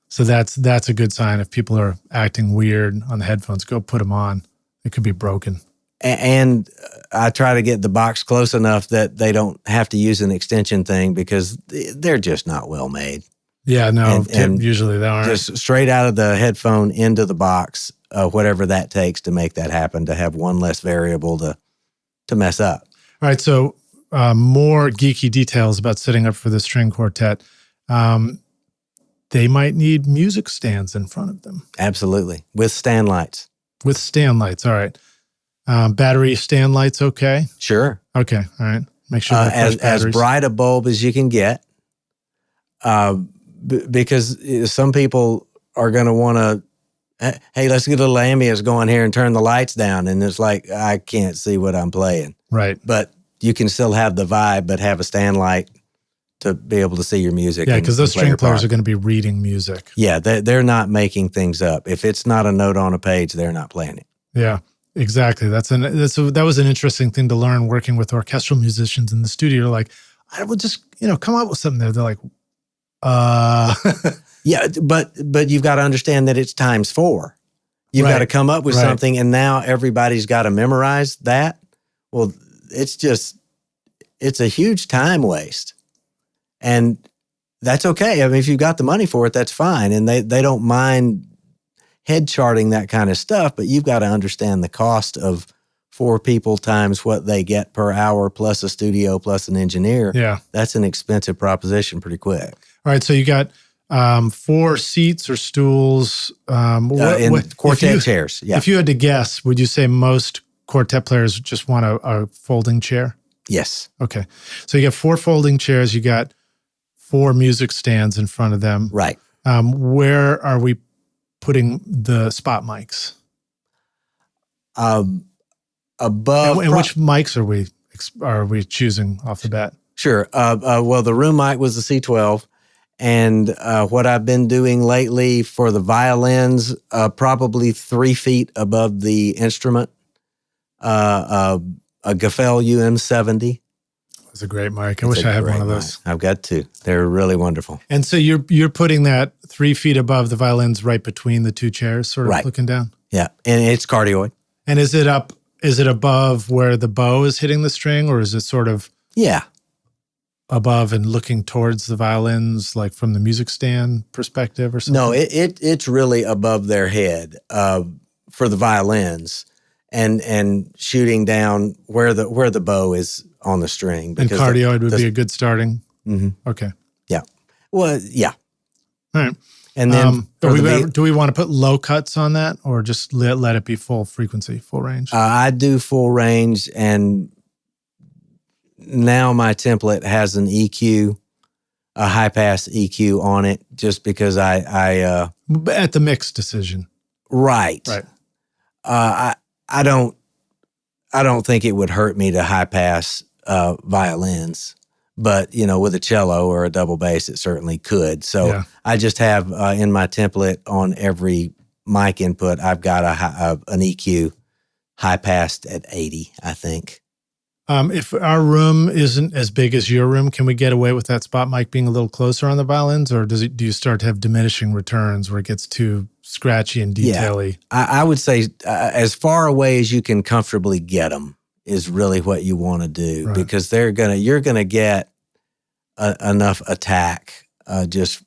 So that's a good sign. If people are acting weird on the headphones, go put them on. It could be broken. And I try to get the box close enough that they don't have to use an extension thing because they're just not well made. Yeah, no, and usually they aren't. Just straight out of the headphone into the box, whatever that takes to make that happen, to have one less variable to mess up. All right, so more geeky details about setting up for the string quartet. They might need music stands in front of them. Absolutely, with stand lights. With stand lights, all right. Battery stand lights, okay? Sure. Okay, all right. Make sure as bright a bulb as you can get, because some people are going to want to, hey, let's get a little ambience going here and turn the lights down, and it's like, I can't see what I'm playing. Right. But you can still have the vibe, but have a stand light to be able to see your music. Yeah, because those string players are going to be reading music. Yeah, they're not making things up. If it's not a note on a page, they're not playing it. Yeah, exactly. That was an interesting thing to learn working with orchestral musicians in the studio. Like, I would just, come up with something there. They're like, Yeah, but you've got to understand that it's times 4. You've got to come up with something, and now everybody's got to memorize that. Well, it's a huge time waste. And that's okay. I mean, if you've got the money for it, that's fine. And they don't mind head charting that kind of stuff, but you've got to understand the cost of 4 people times what they get per hour plus a studio plus an engineer. Yeah. That's an expensive proposition pretty quick. All right. So you got 4 seats or stools. Quartet chairs. Yeah. If you had to guess, would you say most quartet players just want a folding chair? Yes. Okay. So you got 4 folding chairs. You got 4 music stands in front of them. Right. Where are we putting the spot mics? Above. And which mics are we choosing off the bat? Sure. Well, the room mic was the C12. And what I've been doing lately for the violins, probably 3 feet above the instrument, a Gaffel UM70. It's a great mic. I wish I had one of those. Mic. I've got 2. They're really wonderful. And so you're putting that 3 feet above the violins, right between the 2 chairs, sort of looking down. Yeah, and it's cardioid. And is it above where the bow is hitting the string, or is it sort of above and looking towards the violins, like from the music stand perspective or something? No, it's really above their head for the violins, and shooting down where the bow is on the string. And cardioid would be a good starting. Mm-hmm. Okay. Yeah. Well, yeah. All right. And then do we want to put low cuts on that, or just let it be full frequency, full range? I do full range, and now my template has an EQ high pass EQ on it, just because I at the mix decision. Right. Right. I don't think it would hurt me to high pass violins, but with a cello or a double bass, it certainly could. So Yeah. I just have in my template on every mic input, I've got an EQ high passed at 80, I think. If our room isn't as big as your room, can we get away with that spot mic being a little closer on the violins, or do you start to have diminishing returns where it gets too scratchy and detaily? Yeah. I would say as far away as you can comfortably get them is really what you want to do, Right. because you're gonna get enough attack just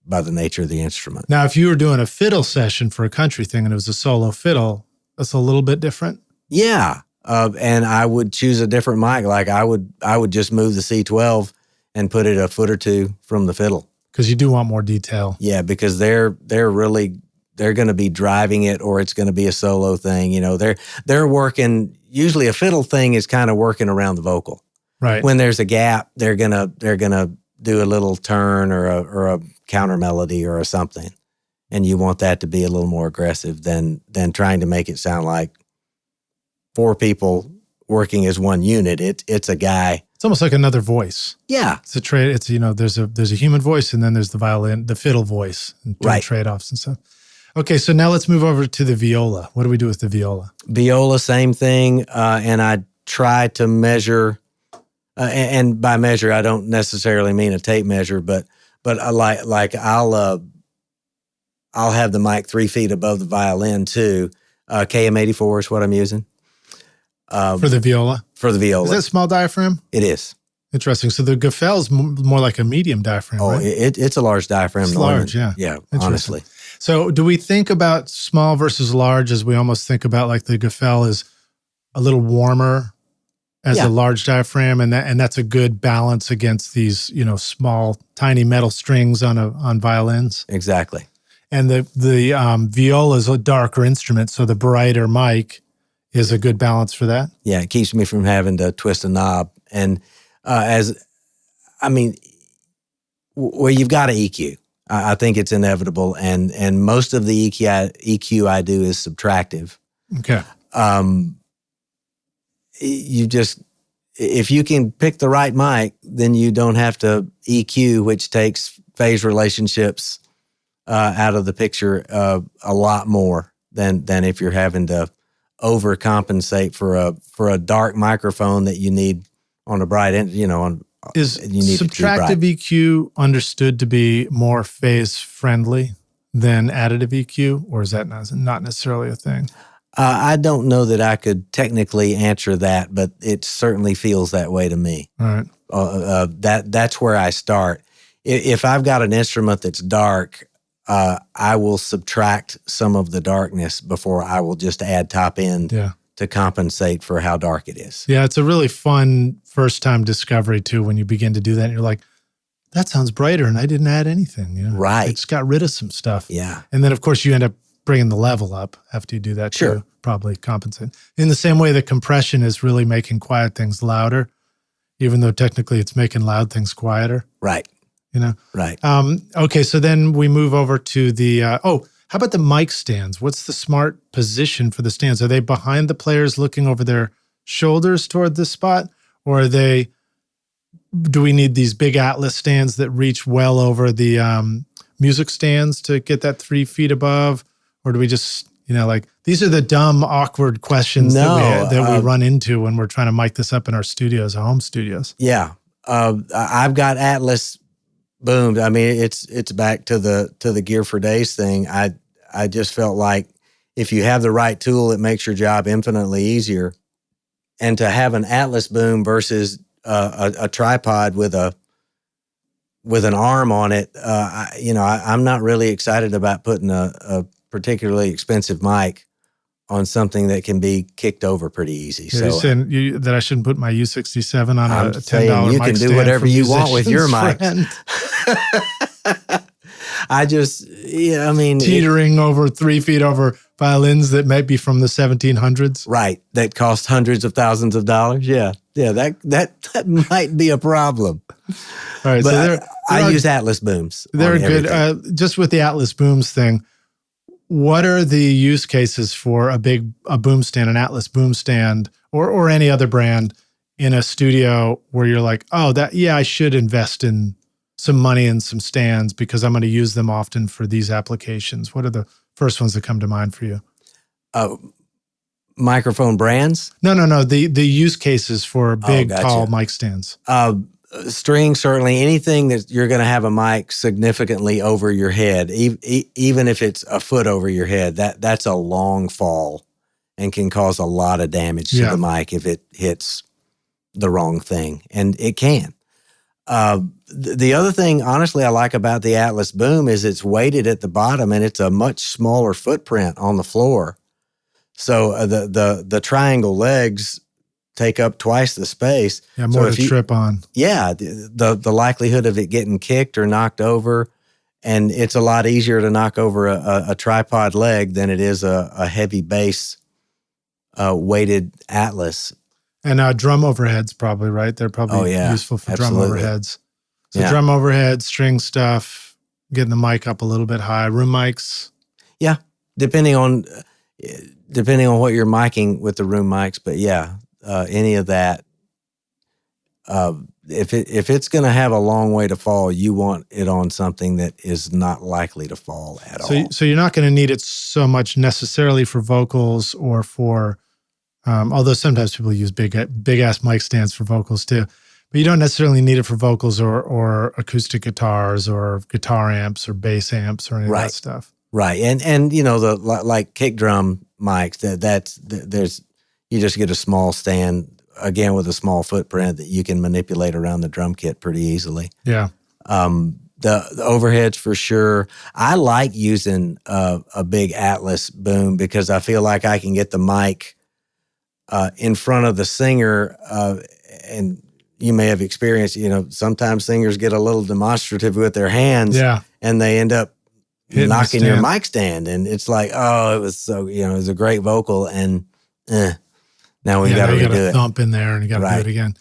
by the nature of the instrument. Now, if you were doing a fiddle session for a country thing and it was a solo fiddle, that's a little bit different. Yeah. And I would choose a different mic. Like I would just move the C12 and put it a foot or two from the fiddle. Because you do want more detail. Yeah, because they're going to be driving it, or it's going to be a solo thing. They're working. Usually, a fiddle thing is kind of working around the vocal. Right. When there's a gap, they're gonna do a little turn or a counter melody or something, and you want that to be a little more aggressive than trying to make it sound like 4 people working as one unit. It's a guy. It's almost like another voice. Yeah. It's a trade. It's, there's a human voice, and then there's the violin, the fiddle voice, and doing Right. trade-offs and stuff. Okay, so now let's move over to the viola. What do we do with the viola? Viola, same thing. And I try to measure, and by measure, I don't necessarily mean a tape measure, but like I'll have the mic 3 feet above the violin too. KM84 is what I'm using. For the viola? For the viola. Is that small diaphragm? It is. Interesting. So the Gefell is more like a medium diaphragm, Oh, right? it's a large diaphragm. It's large, yeah. Yeah, Interesting. honestly. So do we think about small versus large as we almost think about like the Gefell is a little warmer as Yeah. a large diaphragm, and that's a good balance against these, small, tiny metal strings on violins? Exactly. And the viola is a darker instrument, so the brighter mic is a good balance for that. Yeah, it keeps me from having to twist a knob. And where you've got to EQ. I think it's inevitable. And most of the EQ I do is subtractive. Okay. If you can pick the right mic, then you don't have to EQ, which takes phase relationships out of the picture a lot more than if you're having to overcompensate for a dark microphone that you need on a bright end. Is you need subtractive EQ understood to be more phase friendly than additive EQ, or is that not necessarily a thing? I don't know that I could technically answer that, but it certainly feels that way to me. All right. That's where I start. If I've got an instrument that's dark, I will subtract some of the darkness before I will just add top end to compensate for how dark it is. Yeah, it's a really fun first-time discovery, too, when you begin to do that. And you're like, that sounds brighter, and I didn't add anything. Right. It's got rid of some stuff. Yeah. And then, of course, you end up bringing the level up after you do that, Sure. too. Probably compensate. In the same way that compression is really making quiet things louder, even though technically it's making loud things quieter. Right. Right. Okay, so then we move over to the, how about the mic stands? What's the smart position for the stands? Are they behind the players looking over their shoulders toward this spot? Or do we need these big Atlas stands that reach well over the music stands to get that 3 feet above? Or do we just, these are the dumb, awkward questions that we run into when we're trying to mic this up in our studios, our home studios. Yeah. I've got Atlas boomed. I mean, it's back to the Gear for Days thing. I just felt like if you have the right tool, it makes your job infinitely easier. And to have an Atlas boom versus a tripod with an arm on it, I'm not really excited about putting a particularly expensive mic on something that can be kicked over pretty easy. Yeah, you're saying that I shouldn't put my U67 on a $10 mic. You can do whatever you want with your mic. Teetering over 3 feet over violins that might be from the 1700s. Right. That cost hundreds of thousands of dollars. Yeah. Yeah. That might be a problem. All right, But I use Atlas booms. They're good. Just with the Atlas booms thing, what are the use cases for a boom stand, an Atlas boom stand, or any other brand in a studio where you're like, oh, I should invest in some money and some stands because I'm going to use them often for these applications? What are the first ones that come to mind for you? Microphone brands? No. The use cases for big, tall mic stands. String, certainly. Anything that you're going to have a mic significantly over your head, even if it's a foot over your head, that's a long fall and can cause a lot of damage to the mic if it hits the wrong thing, and it can. The other thing, honestly, I like about the Atlas boom is it's weighted at the bottom, and it's a much smaller footprint on the floor. So the triangle legs take up twice the space. Yeah, more to trip on. Yeah, the likelihood of it getting kicked or knocked over, and it's a lot easier to knock over a tripod leg than it is a heavy bass weighted Atlas. And drum overheads probably, right? They're probably useful for absolutely. Drum overheads. So drum overhead, string stuff, getting the mic up a little bit high, room mics. Yeah, depending on what you're miking with the room mics, but any of that. If it's going to have a long way to fall, you want it on something that is not likely to fall at all. So you're not going to need it so much necessarily for vocals or for, although sometimes people use big ass mic stands for vocals too, but you don't necessarily need it for vocals or acoustic guitars or guitar amps or bass amps or any of that stuff. Right, and the like kick drum mics there's you just get a small stand again with a small footprint that you can manipulate around the drum kit pretty easily. Yeah. The overheads for sure. I like using a big Atlas boom because I feel like I can get the mic in front of the singer, and you may have experienced, sometimes singers get a little demonstrative with their hands, and they end up knocking your mic stand, and it's like, oh, it was so, it was a great vocal, and now we got to redo it. Thump in there, and you got to do it again.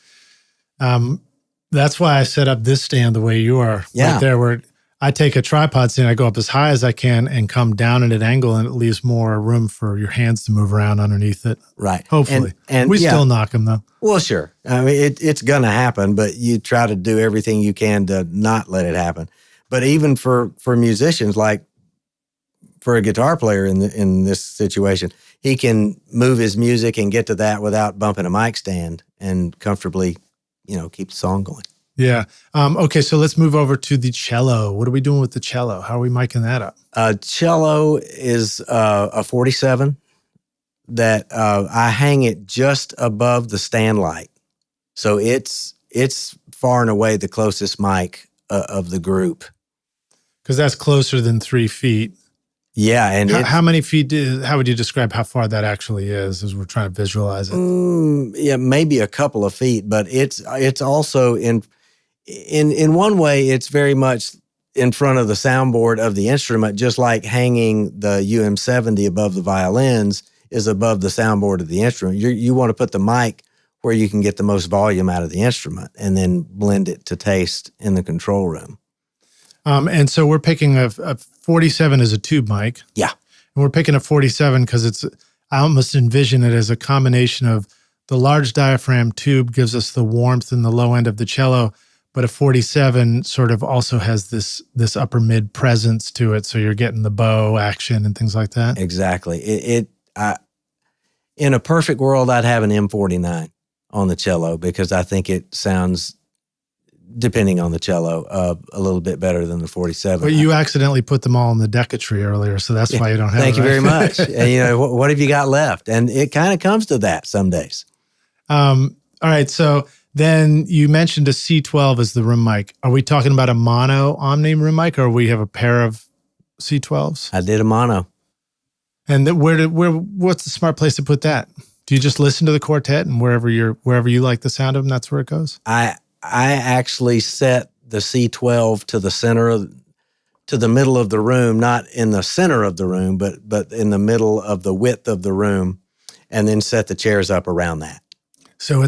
That's why I set up this stand the way you are, right there, where I take a tripod stand, I go up as high as I can and come down at an angle, and it leaves more room for your hands to move around underneath it. Right. Hopefully. And we still knock them, though. Well, sure. I mean, it's going to happen, but you try to do everything you can to not let it happen. But even for musicians, like for a guitar player in this situation, he can move his music and get to that without bumping a mic stand and comfortably, keep the song going. Yeah. Okay, so let's move over to the cello. What are we doing with the cello? How are we miking that up? Cello is a 47 that I hang it just above the stand light. So it's far and away the closest mic of the group. Because that's closer than 3 feet. Yeah. And how many feet, how would you describe how far that actually is as we're trying to visualize it? Maybe a couple of feet, but it's also in one way, it's very much in front of the soundboard of the instrument, just like hanging the UM70 above the violins is above the soundboard of the instrument. You want to put the mic where you can get the most volume out of the instrument and then blend it to taste in the control room. And so we're picking a 47 as a tube mic. Yeah. And we're picking a 47 because I almost envision it as a combination of the large diaphragm tube gives us the warmth in the low end of the cello, but a 47 sort of also has this upper mid presence to it. So you're getting the bow action and things like that. Exactly. In a perfect world, I'd have an M49 on the cello because I think it sounds, depending on the cello, a little bit better than the 47. But you accidentally put them all in the Decatry earlier, so that's why you don't have it. Thank you very much. And what have you got left? And it kind of comes to that some days. All right, so then you mentioned a C12 as the room mic. Are we talking about a mono Omni room mic, or we have a pair of C12s? I did a mono. And what's the smart place to put that? Do you just listen to the Quartet and wherever you like the sound of them, that's where it goes? I actually set the C12 to the middle of the room, not in the center of the room, but in the middle of the width of the room, and then set the chairs up around that. So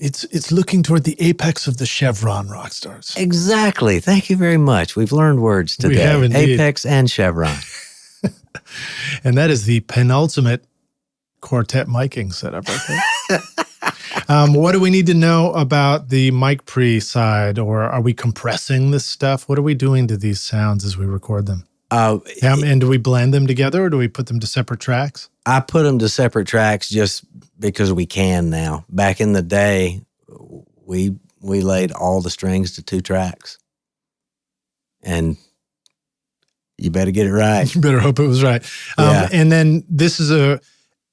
It's looking toward the apex of the chevron, rock stars. Exactly. Thank you very much. We've learned words today. We have indeed. Apex and chevron. And that is the penultimate quartet miking setup right there. What do we need to know about the mic pre side, or are we compressing this stuff? What are we doing to these sounds as we record them? And do we blend them together, or do we put them to separate tracks? I put them to separate tracks just because we can now. Back in the day, we laid all the strings to 2 tracks. And you better get it right. You better hope it was right. Yeah. And then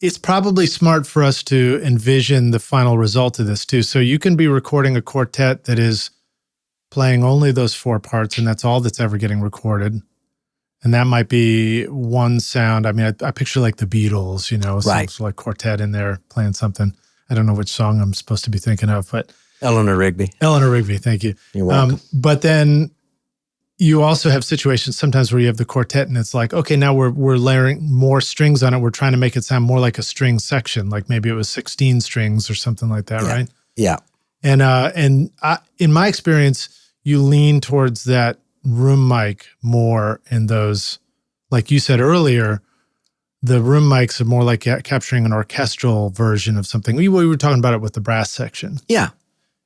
it's probably smart for us to envision the final result of this too. So you can be recording a quartet that is playing only those 4 parts, and that's all that's ever getting recorded. And that might be one sound. I mean, I picture like the Beatles, Right. some like quartet in there playing something. I don't know which song I'm supposed to be thinking of, but Eleanor Rigby. Eleanor Rigby, thank you. You're welcome. But then you also have situations sometimes where you have the quartet and it's like, okay, now we're layering more strings on it. We're trying to make it sound more like a string section, like maybe it was 16 strings or something like that, right? Yeah. And in my experience, you lean towards that room mic more in those, like you said earlier, the room mics are more like capturing an orchestral version of something. We were talking about it with the brass section. Yeah.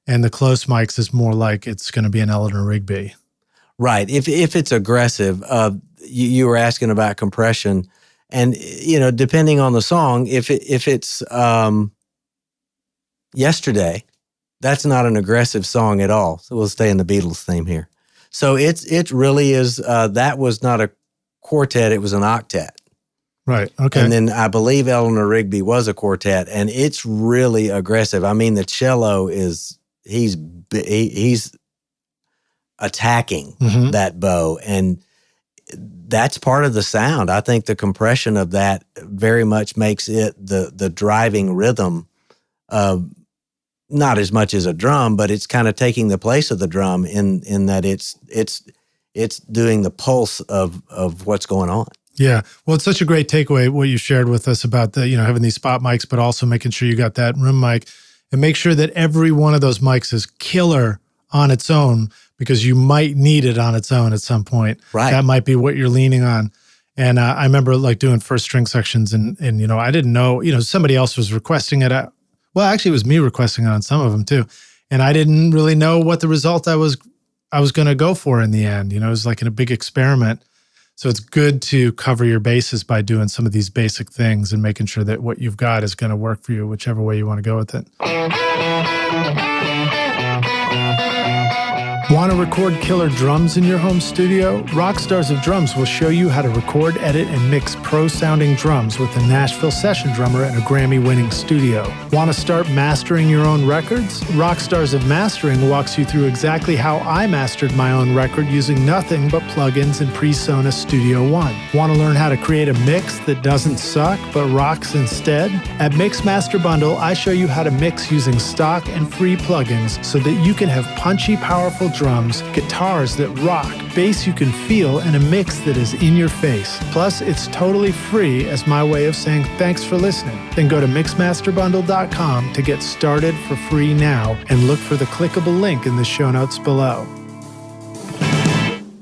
And the close mics is more like it's going to be an Eleanor Rigby. Right. If it's aggressive, you were asking about compression, and depending on the song, if it's Yesterday, that's not an aggressive song at all. So we'll stay in the Beatles theme here. So it really is. That was not a quartet; it was an octet. Right. Okay. And then I believe Eleanor Rigby was a quartet, and it's really aggressive. I mean, the cello he's attacking that bow, and that's part of the sound. I think the compression of that very much makes it the driving rhythm, not as much as a drum, but it's kind of taking the place of the drum in that it's doing the pulse of what's going on. Yeah. Well, it's such a great takeaway, what you shared with us about having these spot mics, but also making sure you got that room mic, and make sure that every one of those mics is killer on its own, because you might need it on its own at some point. Right. That might be what you're leaning on. And I remember like doing first string sections and I didn't know, somebody else was requesting it. Well, actually it was me requesting it on some of them too. And I didn't really know what the result I was going to go for in the end. It was like in a big experiment. So it's good to cover your bases by doing some of these basic things and making sure that what you've got is going to work for you, whichever way you want to go with it. Want to record killer drums in your home studio? Rockstars of Drums will show you how to record, edit, and mix pro-sounding drums with a Nashville session drummer in a Grammy-winning studio. Want to start mastering your own records? Rockstars of Mastering walks you through exactly how I mastered my own record using nothing but plugins in PreSonus Studio One. Want to learn how to create a mix that doesn't suck but rocks instead? At Mixmaster Bundle, I show you how to mix using stock and free plugins so that you can have punchy, powerful drums, guitars that rock, bass you can feel, and a mix that is in your face. Plus, it's totally free as my way of saying thanks for listening. Then go to mixmasterbundle.com to get started for free now and look for the clickable link in the show notes below.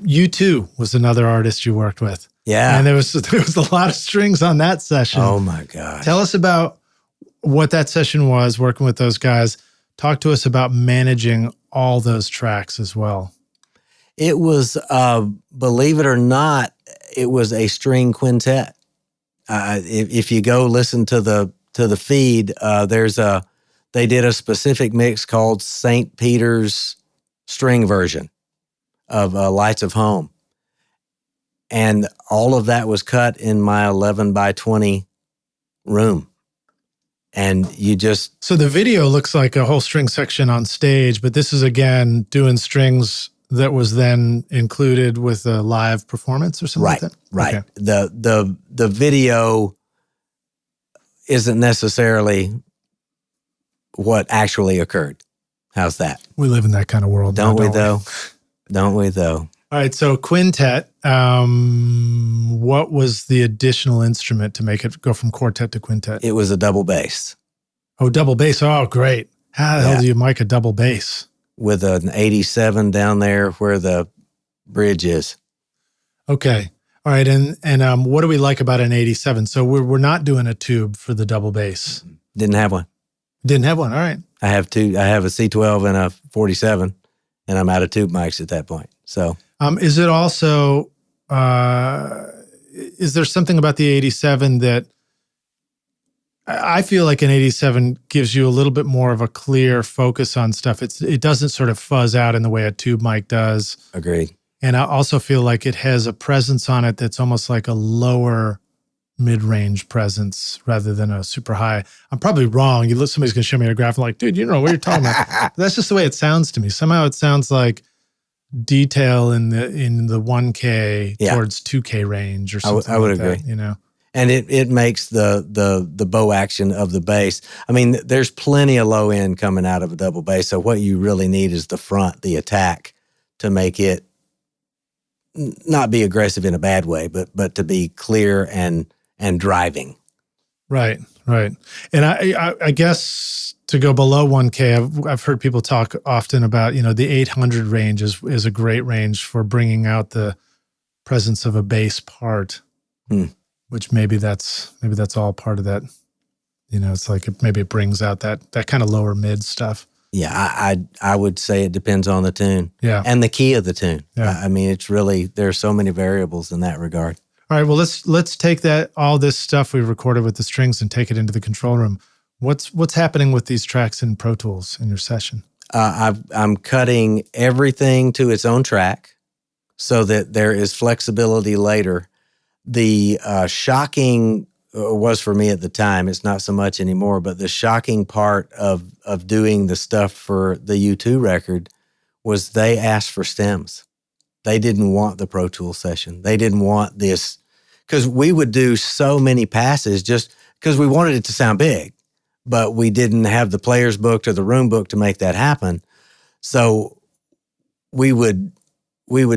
U2 was another artist you worked with. Yeah. And there was a lot of strings on that session. Oh my gosh. Tell us about what that session was, working with those guys. Talk to us about managing all those tracks as well. It was, believe it or not, it was a string quintet. If you go listen to the feed, they did a specific mix called St. Peter's string version of Lights of Home. And all of that was cut in my 11 by 20 room. And you just... So the video looks like a whole string section on stage, but this is, again, doing strings that was then included with a live performance or something like that? Right. Okay. The video isn't necessarily what actually occurred. How's that? We live in that kind of world. Don't we, though? Don't we, though? All right, so quintet, what was the additional instrument to make it go from quartet to quintet? It was a double bass. Oh, double bass. Oh, great. How the hell do you mic a double bass? With an 87 down there where the bridge is. Okay. All right. And what do we like about an 87? So we're not doing a tube for the double bass. Didn't have one. Didn't have one. All right. I have two. I have a C12 and a 47, and I'm out of tube mics at that point. So, is it also, is there something about the 87 that I feel like an 87 gives you a little bit more of a clear focus on stuff. It doesn't sort of fuzz out in the way a tube mic does. Agreed. And I also feel like it has a presence on it that's almost like a lower mid-range presence rather than a super high. I'm probably wrong. Somebody's going to show me a graph. I'm like, dude, you don't know what you're talking about. That's just the way it sounds to me. Somehow it sounds like detail in the 1K towards 2K range or something. I would like agree. That, you know. And it makes the bow action of the bass. I mean, there's plenty of low end coming out of a double bass. So what you really need is the front, the attack, to make it not be aggressive in a bad way, but to be clear and driving. Right. And I guess to go below 1K, I've heard people talk often about, the 800 range is a great range for bringing out the presence of a bass part. Which maybe that's all part of that. It's like maybe it brings out that kind of lower mid stuff. Yeah, I would say it depends on the tune. Yeah. And the key of the tune. Yeah. I mean, it's really, there's so many variables in that regard. All right, well, let's take all this stuff we've recorded with the strings and take it into the control room. What's happening with these tracks in Pro Tools in your session? I'm cutting everything to its own track so that there is flexibility later. The shocking was for me at the time, it's not so much anymore, but the shocking part of doing the stuff for the U2 record was they asked for stems. They didn't want the Pro Tools session. They didn't want this, because we would do so many passes just because we wanted it to sound big, but we didn't have the players booked or the room booked to make that happen. So we would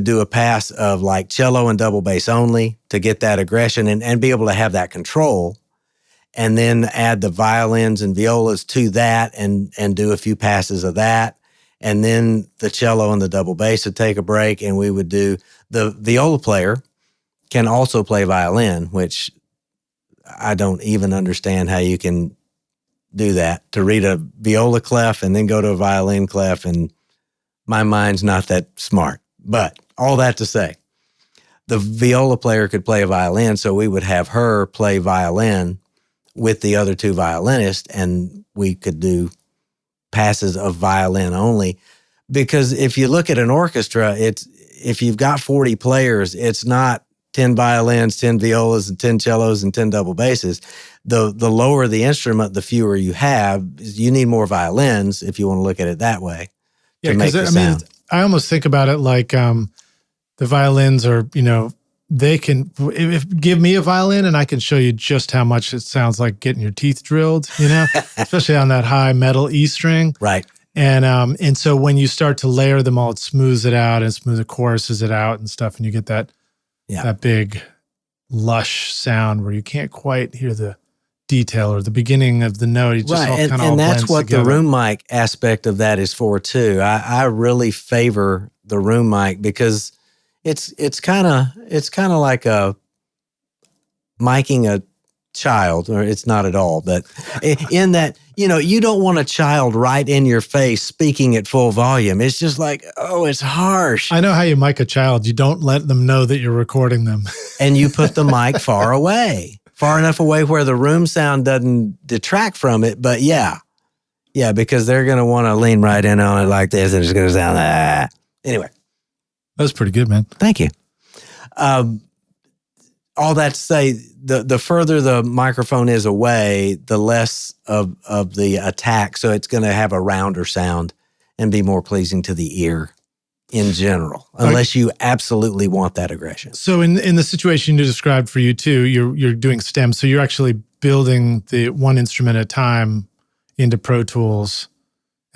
do a pass of like cello and double bass only to get that aggression and be able to have that control, and then add the violins and violas to that and do a few passes of that. And then the cello and the double bass would take a break, and we would do the viola player can also play violin, which I don't even understand how you can do that, to read a viola clef and then go to a violin clef. And my mind's not that smart. But all that to say, the viola player could play a violin, so we would have her play violin with the other two violinists, and we could do passes of violin only. Because if you look at an orchestra, if you've got 40 players, it's not 10 violins, 10 violas, and 10 cellos, and 10 double basses. The lower the instrument, the fewer you have. You need more violins if you want to look at it that way. Yeah, because I almost think about it like the violins are, they can give me a violin and I can show you just how much it sounds like getting your teeth drilled, especially on that high metal E string. Right. And so when you start to layer them all, it smooths it out and choruses it out and stuff, and you get that big lush sound where you can't quite hear the detail or the beginning of the note. It just all kind of and that's blends what together. The room mic aspect of that is for too. I really favor the room mic because it's kind of like a miking a child, or it's not at all, but in that, you don't want a child right in your face speaking at full volume. It's just like, oh, it's harsh. I know how you mic a child. You don't let them know that you're recording them. And you put the mic far enough away where the room sound doesn't detract from it. But yeah, because they're going to want to lean right in on it like this, and it's going to sound Anyway. That was pretty good, man. Thank you. All that to say, the further the microphone is away, the less of the attack. So it's going to have a rounder sound and be more pleasing to the ear in general, unless you absolutely want that aggression. So in the situation you described for you too, you're doing stems. So you're actually building the one instrument at a time into Pro Tools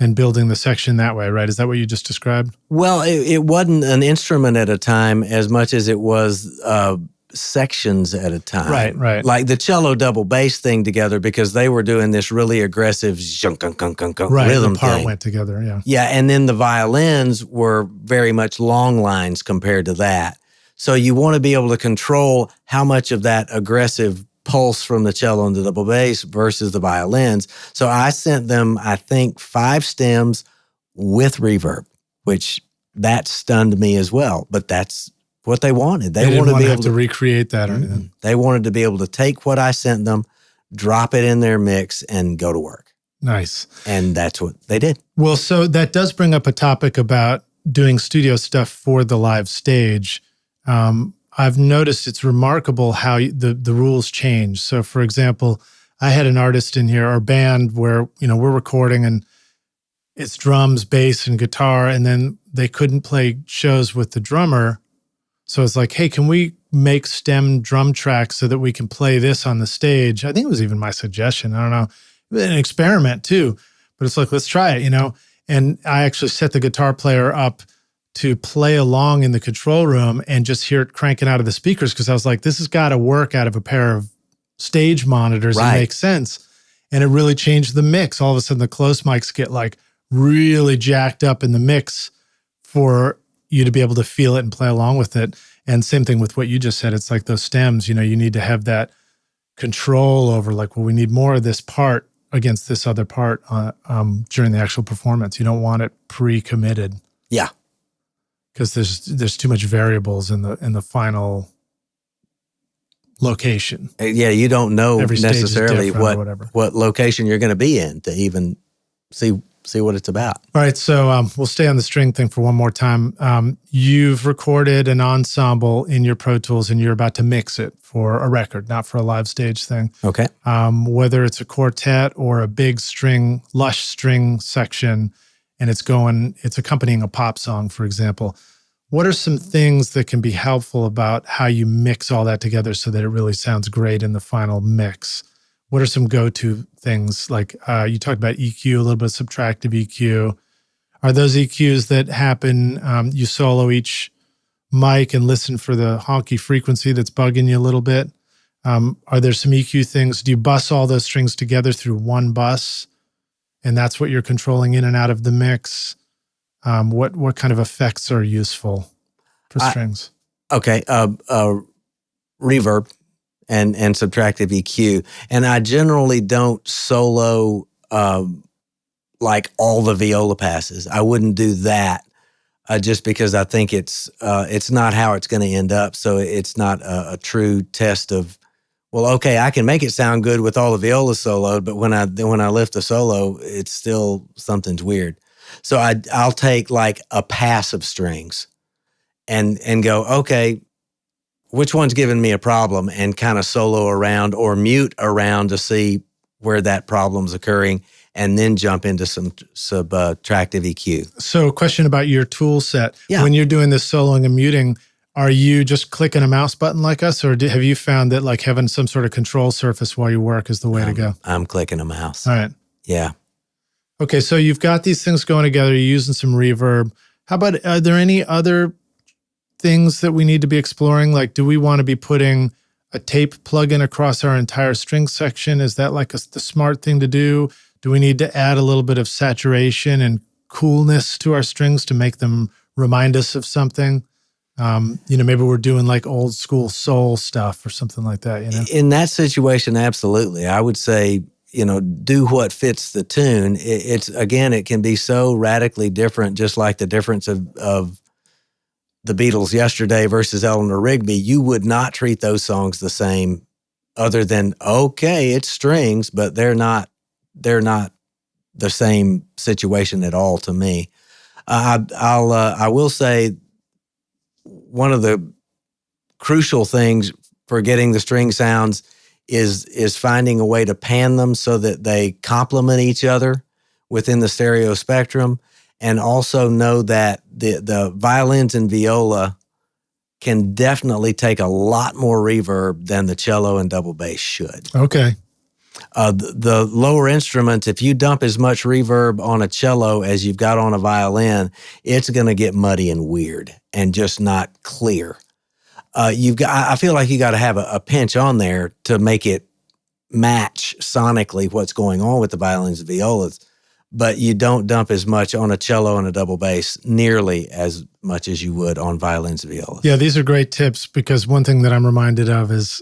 and building the section that way, right? Is that what you just described? Well, it wasn't an instrument at a time as much as it was sections at a time. Right. Like the cello double bass thing together, because they were doing this really aggressive rhythm the part thing. went together, yeah. Yeah, and then the violins were very much long lines compared to that. So you want to be able to control how much of that aggressive pulse from the cello and the double bass versus the violins. So I sent them, I think, 5 stems with reverb, which that stunned me as well. But that's what they wanted. They didn't wanted want to be have able to recreate that or anything. They wanted to be able to take what I sent them, drop it in their mix, and go to work. Nice. And that's what they did. Well, so that does bring up a topic about doing studio stuff for the live stage. I've noticed it's remarkable how the rules change. So, for example, I had an artist in here, our band, where we're recording and it's drums, bass, and guitar, and then they couldn't play shows with the drummer. So it's like, hey, can we make stem drum tracks so that we can play this on the stage? I think it was even my suggestion. I don't know, an experiment too. But it's like, let's try it, And I actually set the guitar player up to play along in the control room and just hear it cranking out of the speakers, because I was like, this has got to work out of a pair of stage monitors and make sense. And it really changed the mix. All of a sudden, the close mics get like really jacked up in the mix for you to be able to feel it and play along with it. And same thing with what you just said. It's like those stems, you need to have that control over like, well, we need more of this part against this other part during the actual performance. You don't want it pre-committed. Yeah. Because there's too much variables in the final location. Yeah, you don't know necessarily what location you're going to be in to even see what it's about. All right, so we'll stay on the string thing for one more time. You've recorded an ensemble in your Pro Tools, and you're about to mix it for a record, not for a live stage thing. Okay. Whether it's a quartet or a big string, lush string section, and it's accompanying a pop song, for example. What are some things that can be helpful about how you mix all that together so that it really sounds great in the final mix? What are some go-to things? Like you talked about EQ, a little bit of subtractive EQ. Are those EQs that happen, you solo each mic and listen for the honky frequency that's bugging you a little bit? Are there some EQ things? Do you bus all those strings together through one bus? And that's what you're controlling in and out of the mix. What kind of effects are useful for strings? Okay, reverb and subtractive EQ. And I generally don't solo like all the viola passes. I wouldn't do that just because I think it's not how it's going to end up. So it's not a true test of, well, okay, I can make it sound good with all the viola soloed, but when I lift the solo, it's still something's weird. So I'll take like a pass of strings and go, okay, which one's giving me a problem, and kind of solo around or mute around to see where that problem's occurring, and then jump into some subtractive EQ. So a question about your tool set. Yeah. When you're doing this soloing and muting, are you just clicking a mouse button like us, or have you found that like having some sort of control surface while you work is the way to go? I'm clicking a mouse. All right. Yeah. Okay, so you've got these things going together. You're using some reverb. How about, are there any other things that we need to be exploring? Like, do we want to be putting a tape plugin across our entire string section? Is that like the smart thing to do? Do we need to add a little bit of saturation and coolness to our strings to make them remind us of something? Maybe we're doing like old school soul stuff or something like that, In that situation, absolutely. I would say, do what fits the tune. It can be so radically different, just like the difference of the Beatles yesterday versus Eleanor Rigby. You would not treat those songs the same, other than, okay, it's strings, but they're not the same situation at all to me. I will say one of the crucial things for getting the string sounds is finding a way to pan them so that they complement each other within the stereo spectrum, and also know that the violins and viola can definitely take a lot more reverb than the cello and double bass should. Okay. The lower instruments, if you dump as much reverb on a cello as you've got on a violin, it's going to get muddy and weird and just not clear. I feel like you got to have a pinch on there to make it match sonically what's going on with the violins and violas, but you don't dump as much on a cello and a double bass nearly as much as you would on violins and violas. Yeah, these are great tips, because one thing that I'm reminded of is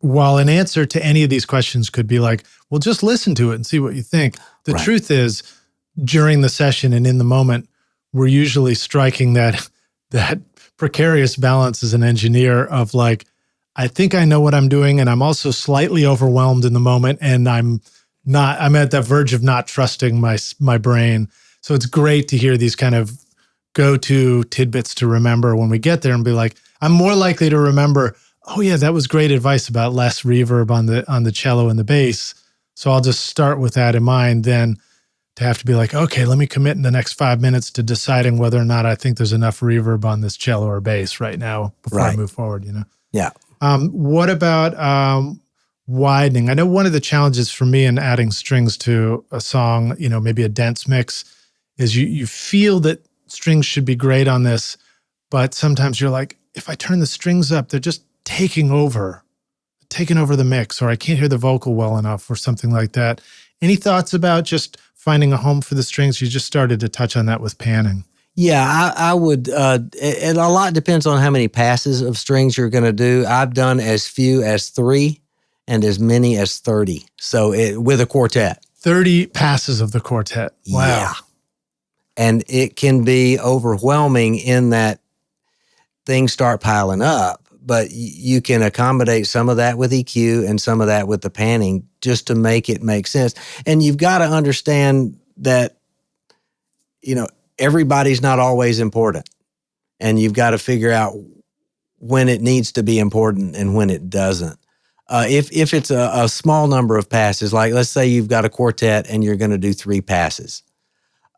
while an answer to any of these questions could be like, well, just listen to it and see what you think. The truth is, during the session and in the moment, we're usually striking that precarious balance as an engineer of like, I think I know what I'm doing, and I'm also slightly overwhelmed in the moment, and I'm at that verge of not trusting my brain. So it's great to hear these kind of go-to tidbits to remember when we get there and be like, I'm more likely to remember, oh yeah, that was great advice about less reverb on the cello and the bass. So I'll just start with that in mind, then to have to be like, okay, let me commit in the next 5 minutes to deciding whether or not I think there's enough reverb on this cello or bass right now before I move forward, Yeah. What about widening? I know one of the challenges for me in adding strings to a song, maybe a dense mix, is you feel that strings should be great on this, but sometimes you're like, if I turn the strings up, they're just taking over the mix, or I can't hear the vocal well enough, or something like that. Any thoughts about just finding a home for the strings? You just started to touch on that with panning. Yeah, I would, and a lot depends on how many passes of strings you're going to do. I've done as few as 3 and as many as 30. So with a quartet. 30 passes of the quartet. Wow. Yeah. And it can be overwhelming in that things start piling up, but you can accommodate some of that with EQ and some of that with the panning just to make it make sense. And you've got to understand that, everybody's not always important, and you've got to figure out when it needs to be important and when it doesn't. If it's a small number of passes, like let's say you've got a quartet and you're going to do 3 passes,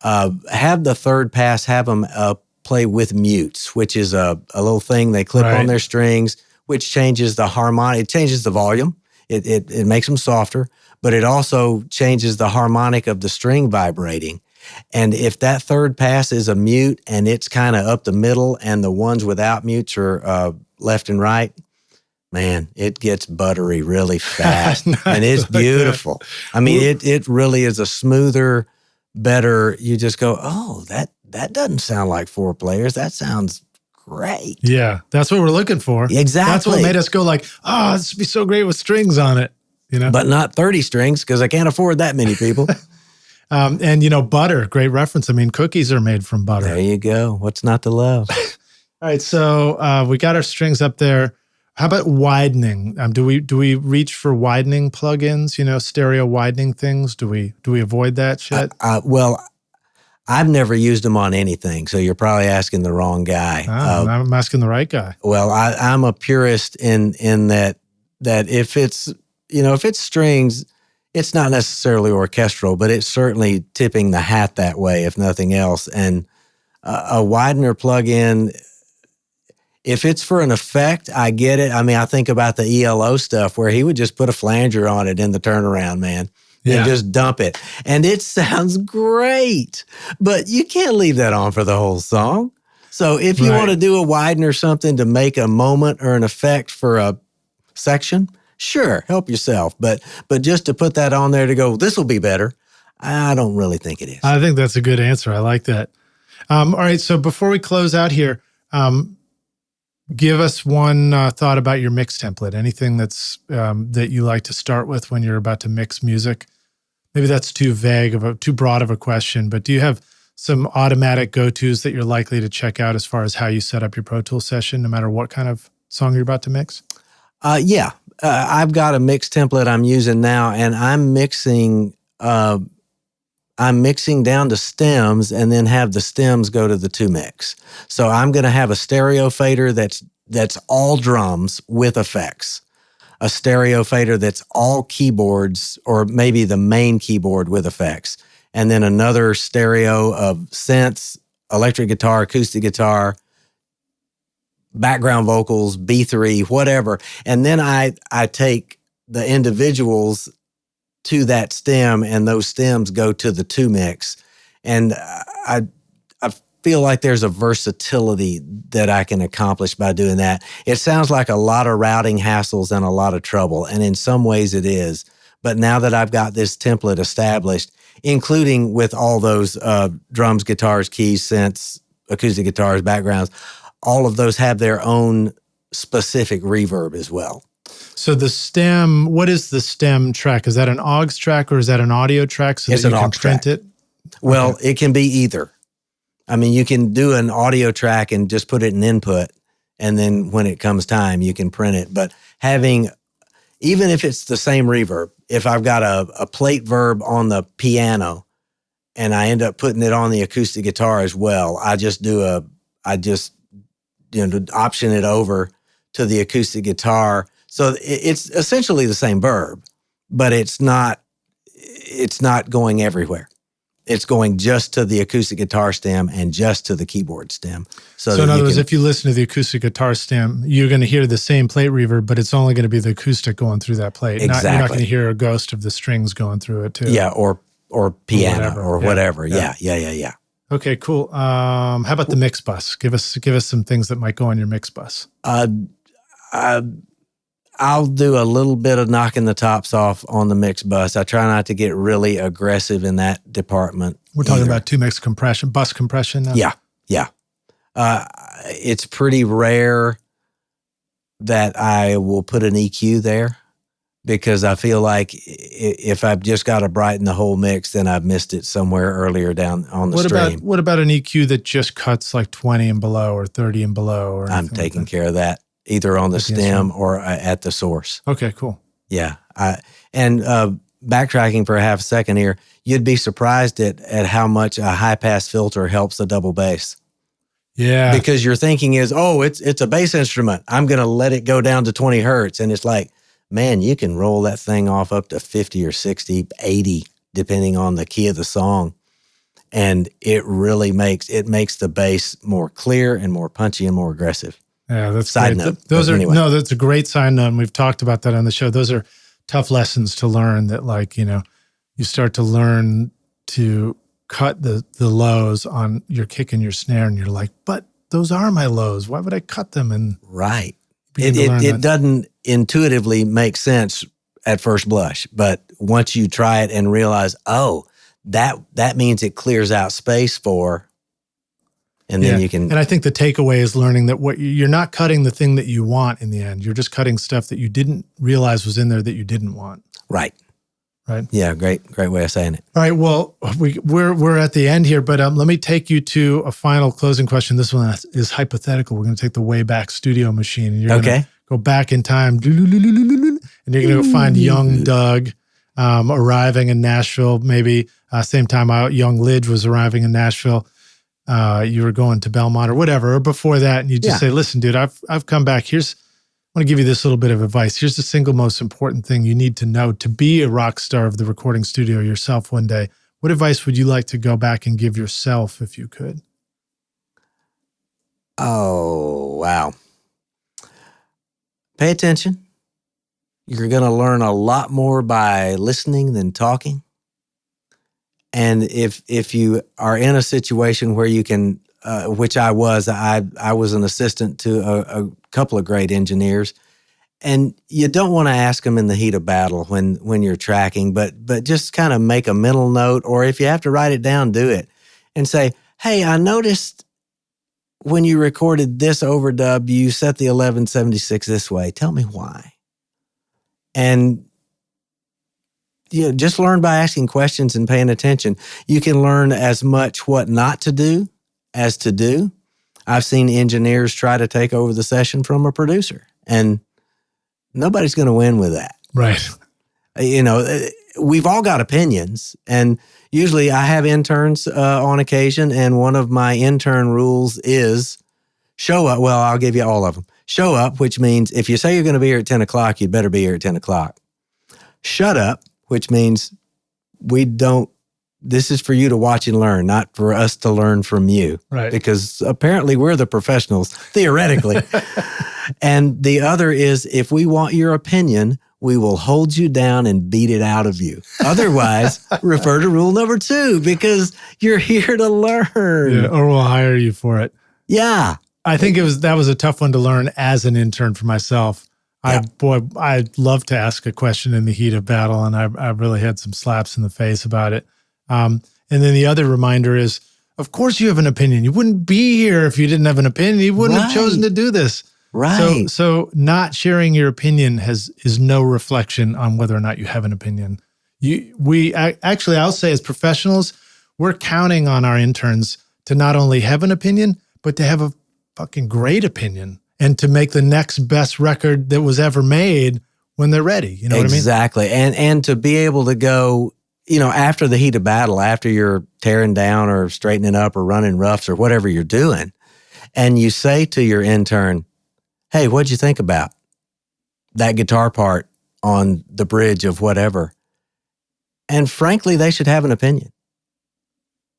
have the third pass, have them play with mutes, which is a little thing they clip on their strings, which changes the harmonic, it changes the volume, it makes them softer, but it also changes the harmonic of the string vibrating. And if that third pass is a mute and it's kind of up the middle and the ones without mutes are left and right, man, it gets buttery really fast. And it's beautiful. I mean, it really is a smoother, better, you just go, oh, that doesn't sound like 4 players. That sounds great. Yeah, that's what we're looking for. Exactly. That's what made us go like, oh, this would be so great with strings on it. But not 30 strings, because I can't afford that many people. And butter, great reference. I mean, cookies are made from butter. There you go. What's not to love? All right, so we got our strings up there. How about widening? Do we reach for widening plugins? Stereo widening things. Do we avoid that shit? Well, I've never used them on anything, so you're probably asking the wrong guy. I'm asking the right guy. Well, I'm a purist in that if it's if it's strings, it's not necessarily orchestral, but it's certainly tipping the hat that way, if nothing else. And a widener plug-in, if it's for an effect, I get it. I mean, I think about the ELO stuff where he would just put a flanger on it in the turnaround, man, and just dump it. And it sounds great, but you can't leave that on for the whole song. So if you want to do a widener something to make a moment or an effect for a section, sure, help yourself. But just to put that on there to go, this will be better, I don't really think it is. I think that's a good answer. I like that. All right, so before we close out here, give us one thought about your mix template. Anything that's that you like to start with when you're about to mix music? Maybe that's too vague too broad of a question, but do you have some automatic go-tos that you're likely to check out as far as how you set up your Pro Tools session, no matter what kind of song you're about to mix? Yeah. I've got a mix template I'm using now, and I'm mixing down to stems and then have the stems go to the 2 mix. So I'm going to have a stereo fader that's all drums with effects, a stereo fader that's all keyboards or maybe the main keyboard with effects, and then another stereo of synths, electric guitar, acoustic guitar, background vocals, B3, whatever. And then I take the individuals to that stem, and those stems go to the 2 mix. And I've feel like there's a versatility that I can accomplish by doing that. It sounds like a lot of routing hassles and a lot of trouble, and in some ways it is. But now that I've got this template established, including with all those drums, guitars, keys, synths, acoustic guitars, backgrounds, all of those have their own specific reverb as well. So the stem, what is the stem track? Is that an aux track or is that an audio track so it's that you an can aux print track. it? Well, Okay. it can be either. I mean, you can do an audio track and just put it in input, and then when it comes time, you can print it. But even if it's the same reverb, if I've got a plate verb on the piano and I end up putting it on the acoustic guitar as well, I just option it over to the acoustic guitar. So it's essentially the same verb, but it's not going everywhere. It's going just to the acoustic guitar stem and just to the keyboard stem. So in other words, if you listen to the acoustic guitar stem, you're going to hear the same plate reverb, but it's only going to be the acoustic going through that plate. Exactly. You're not going to hear a ghost of the strings going through it too. Yeah, or piano or whatever. Yeah. Okay, cool. How about the mix bus? Give us some things that might go on your mix bus. I'll do a little bit of knocking the tops off on the mix bus. I try not to get really aggressive in that department. We're talking about two-mix compression, bus compression now? Yeah. It's pretty rare that I will put an EQ there because I feel like if I've just got to brighten the whole mix, then I've missed it somewhere earlier down on the stream. What about an EQ that just cuts like 20 and below or 30 and below? Or I'm taking care of that, either on the stem or at the source. Okay, cool. Yeah. Backtracking for a half a second here, you'd be surprised at how much a high-pass filter helps a double bass. Yeah. Because your thinking is, it's a bass instrument. I'm going to let it go down to 20 hertz. And it's like, man, you can roll that thing off up to 50 or 60, 80, depending on the key of the song. And it really makes the bass more clear and more punchy and more aggressive. Yeah, that's side great. note. No, that's a great side note. And we've talked about that on the show. Those are tough lessons to learn that you start to learn to cut the lows on your kick and your snare. And you're like, but those are my lows. Why would I cut them? And right. It doesn't intuitively make sense at first blush. But once you try it and realize, that means it clears out space for, and then you can. And I think the takeaway is learning that you're not cutting the thing that you want in the end. You're just cutting stuff that you didn't realize was in there that you didn't want. Right. Right. Yeah. Great way of saying it. All right. Well, we're at the end here, but let me take you to a final closing question. This one is hypothetical. We're going to take the Wayback Studio machine, and you're going to go back in time, and you're going to go find young Doug arriving in Nashville. Maybe same time young Lidge was arriving in Nashville. You were going to Belmont or whatever, or before that, and you just say, "Listen, dude, I've come back. I want to give you this little bit of advice. Here's the single most important thing you need to know to be a rock star of the recording studio yourself one day. What advice would you like to go back and give yourself if you could?" Oh, wow. Pay attention. You're going to learn a lot more by listening than talking. And if you are in a situation where you can, which I was an assistant to a couple of great engineers, and you don't want to ask them in the heat of battle when you're tracking, but just kind of make a mental note, or if you have to write it down, do it and say, "Hey, I noticed when you recorded this overdub, you set the 1176 this way. Tell me why." And just learn by asking questions and paying attention. You can learn as much what not to do as to do. I've seen engineers try to take over the session from a producer, and nobody's going to win with that. Right. We've all got opinions, and usually I have interns on occasion, and one of my intern rules is show up. Well, I'll give you all of them. Show up, which means if you say you're going to be here at 10 o'clock, you'd better be here at 10 o'clock. Shut up, which means this is for you to watch and learn, not for us to learn from you. Right. Because apparently we're the professionals, theoretically. And the other is, if we want your opinion, we will hold you down and beat it out of you. Otherwise, refer to rule number 2 because you're here to learn. Yeah, or we'll hire you for it. Yeah. I think that was a tough one to learn as an intern for myself. Yeah. I'd love to ask a question in the heat of battle, and I really had some slaps in the face about it. And then the other reminder is, of course you have an opinion. You wouldn't be here if you didn't have an opinion. You wouldn't have chosen to do this. Right. So not sharing your opinion is no reflection on whether or not you have an opinion. I'll say as professionals, we're counting on our interns to not only have an opinion, but to have a fucking great opinion and to make the next best record that was ever made when they're ready. You know what I mean? Exactly. And to be able to go, after the heat of battle, after you're tearing down or straightening up or running roughs or whatever you're doing, and you say to your intern, hey, what'd you think about that guitar part on the bridge of whatever? And frankly, they should have an opinion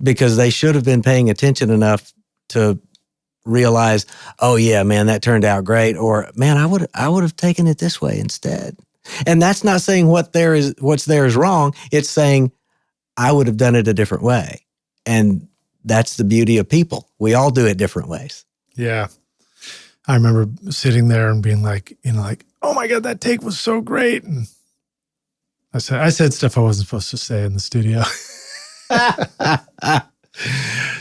because they should have been paying attention enough to realize, oh yeah, man, that turned out great. Or man, I would have taken it this way instead. And that's not saying what's there is wrong. It's saying I would have done it a different way. And that's the beauty of people. We all do it different ways. Yeah. I remember sitting there and being like, oh my God, that take was so great. And I said stuff I wasn't supposed to say in the studio.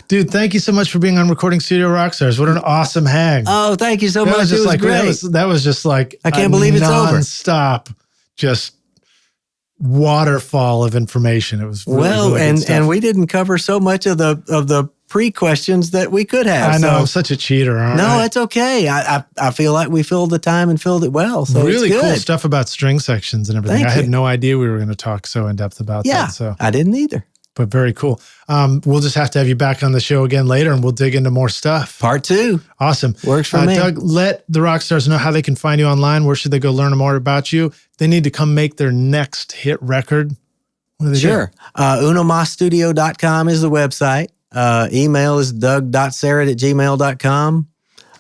Dude, thank you so much for being on Recording Studio Rockstars. What an awesome hang. Oh, thank you so much. Was just it was great. That was just like I can't believe it's over. Non-stop, just waterfall of information. It was really good stuff. And we didn't cover so much of the pre-questions that we could have. I know, I'm such a cheater, aren't I? No, it's okay. I feel like we filled the time and filled it well. So really it's good. Cool stuff about string sections and everything. I had no idea we were going to talk so in depth about that. So I didn't either. But very cool. We'll just have to have you back on the show again later and we'll dig into more stuff. Part 2. Awesome. Works for me. Doug, let the rock stars know how they can find you online. Where should they go learn more about you? They need to come make their next hit record. What do they do? Sure. unomasstudio.com is the website. Email is doug.sarrett@gmail.com.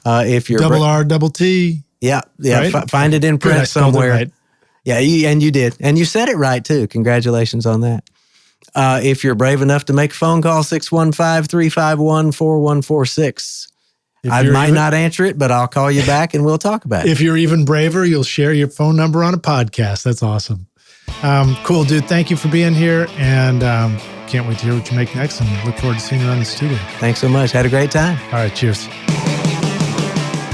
If you're RRT. Yeah. Right? Find it in print somewhere. Right. Yeah, and you did. And you said it right, too. Congratulations on that. If you're brave enough to make a phone call, 615-351-4146. I might not answer it, but I'll call you back and we'll talk about it. If you're even braver, you'll share your phone number on a podcast. That's awesome. Cool, dude. Thank you for being here. And can't wait to hear what you make next and look forward to seeing you around the studio. Thanks so much. Had a great time. All right, cheers.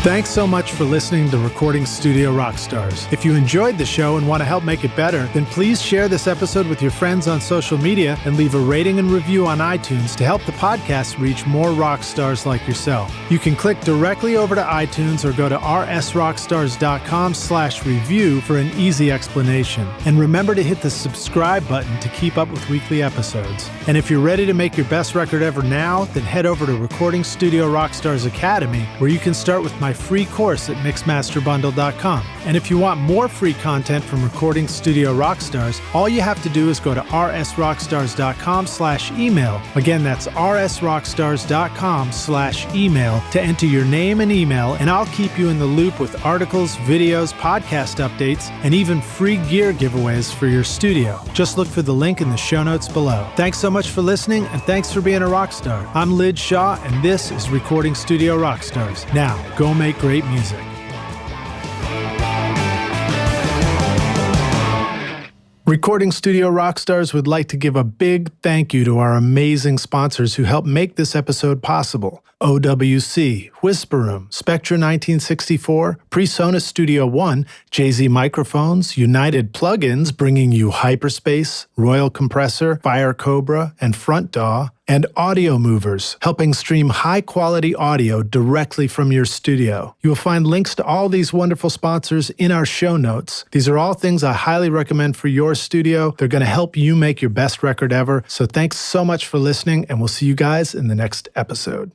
Thanks so much for listening to Recording Studio Rockstars. If you enjoyed the show and want to help make it better, then please share this episode with your friends on social media and leave a rating and review on iTunes to help the podcast reach more rock stars like yourself. You can click directly over to iTunes or go to rsrockstars.com/review for an easy explanation. And remember to hit the subscribe button to keep up with weekly episodes. And if you're ready to make your best record ever now, then head over to Recording Studio Rockstars Academy, where you can start with my free course at mixmasterbundle.com. And if you want more free content from Recording Studio Rockstars, all you have to do is go to rsrockstars.com/email. Again, that's rsrockstars.com/email to enter your name and email, and I'll keep you in the loop with articles, videos, podcast updates, and even free gear giveaways for your studio. Just look for the link in the show notes below. Thanks so much for listening, and thanks for being a rock star. I'm Lynda Shaw, and this is Recording Studio Rockstars. Now, go make great music. Recording Studio Rockstars would like to give a big thank you to our amazing sponsors who helped make this episode possible. OWC, Whisper Room, Spectra 1964, PreSonus Studio One, Jay-Z Microphones, United Plugins bringing you Hyperspace, Royal Compressor, Fire Cobra, and Front DAW, and Audio Movers, helping stream high-quality audio directly from your studio. You will find links to all these wonderful sponsors in our show notes. These are all things I highly recommend for your studio. They're going to help you make your best record ever. So thanks so much for listening, and we'll see you guys in the next episode.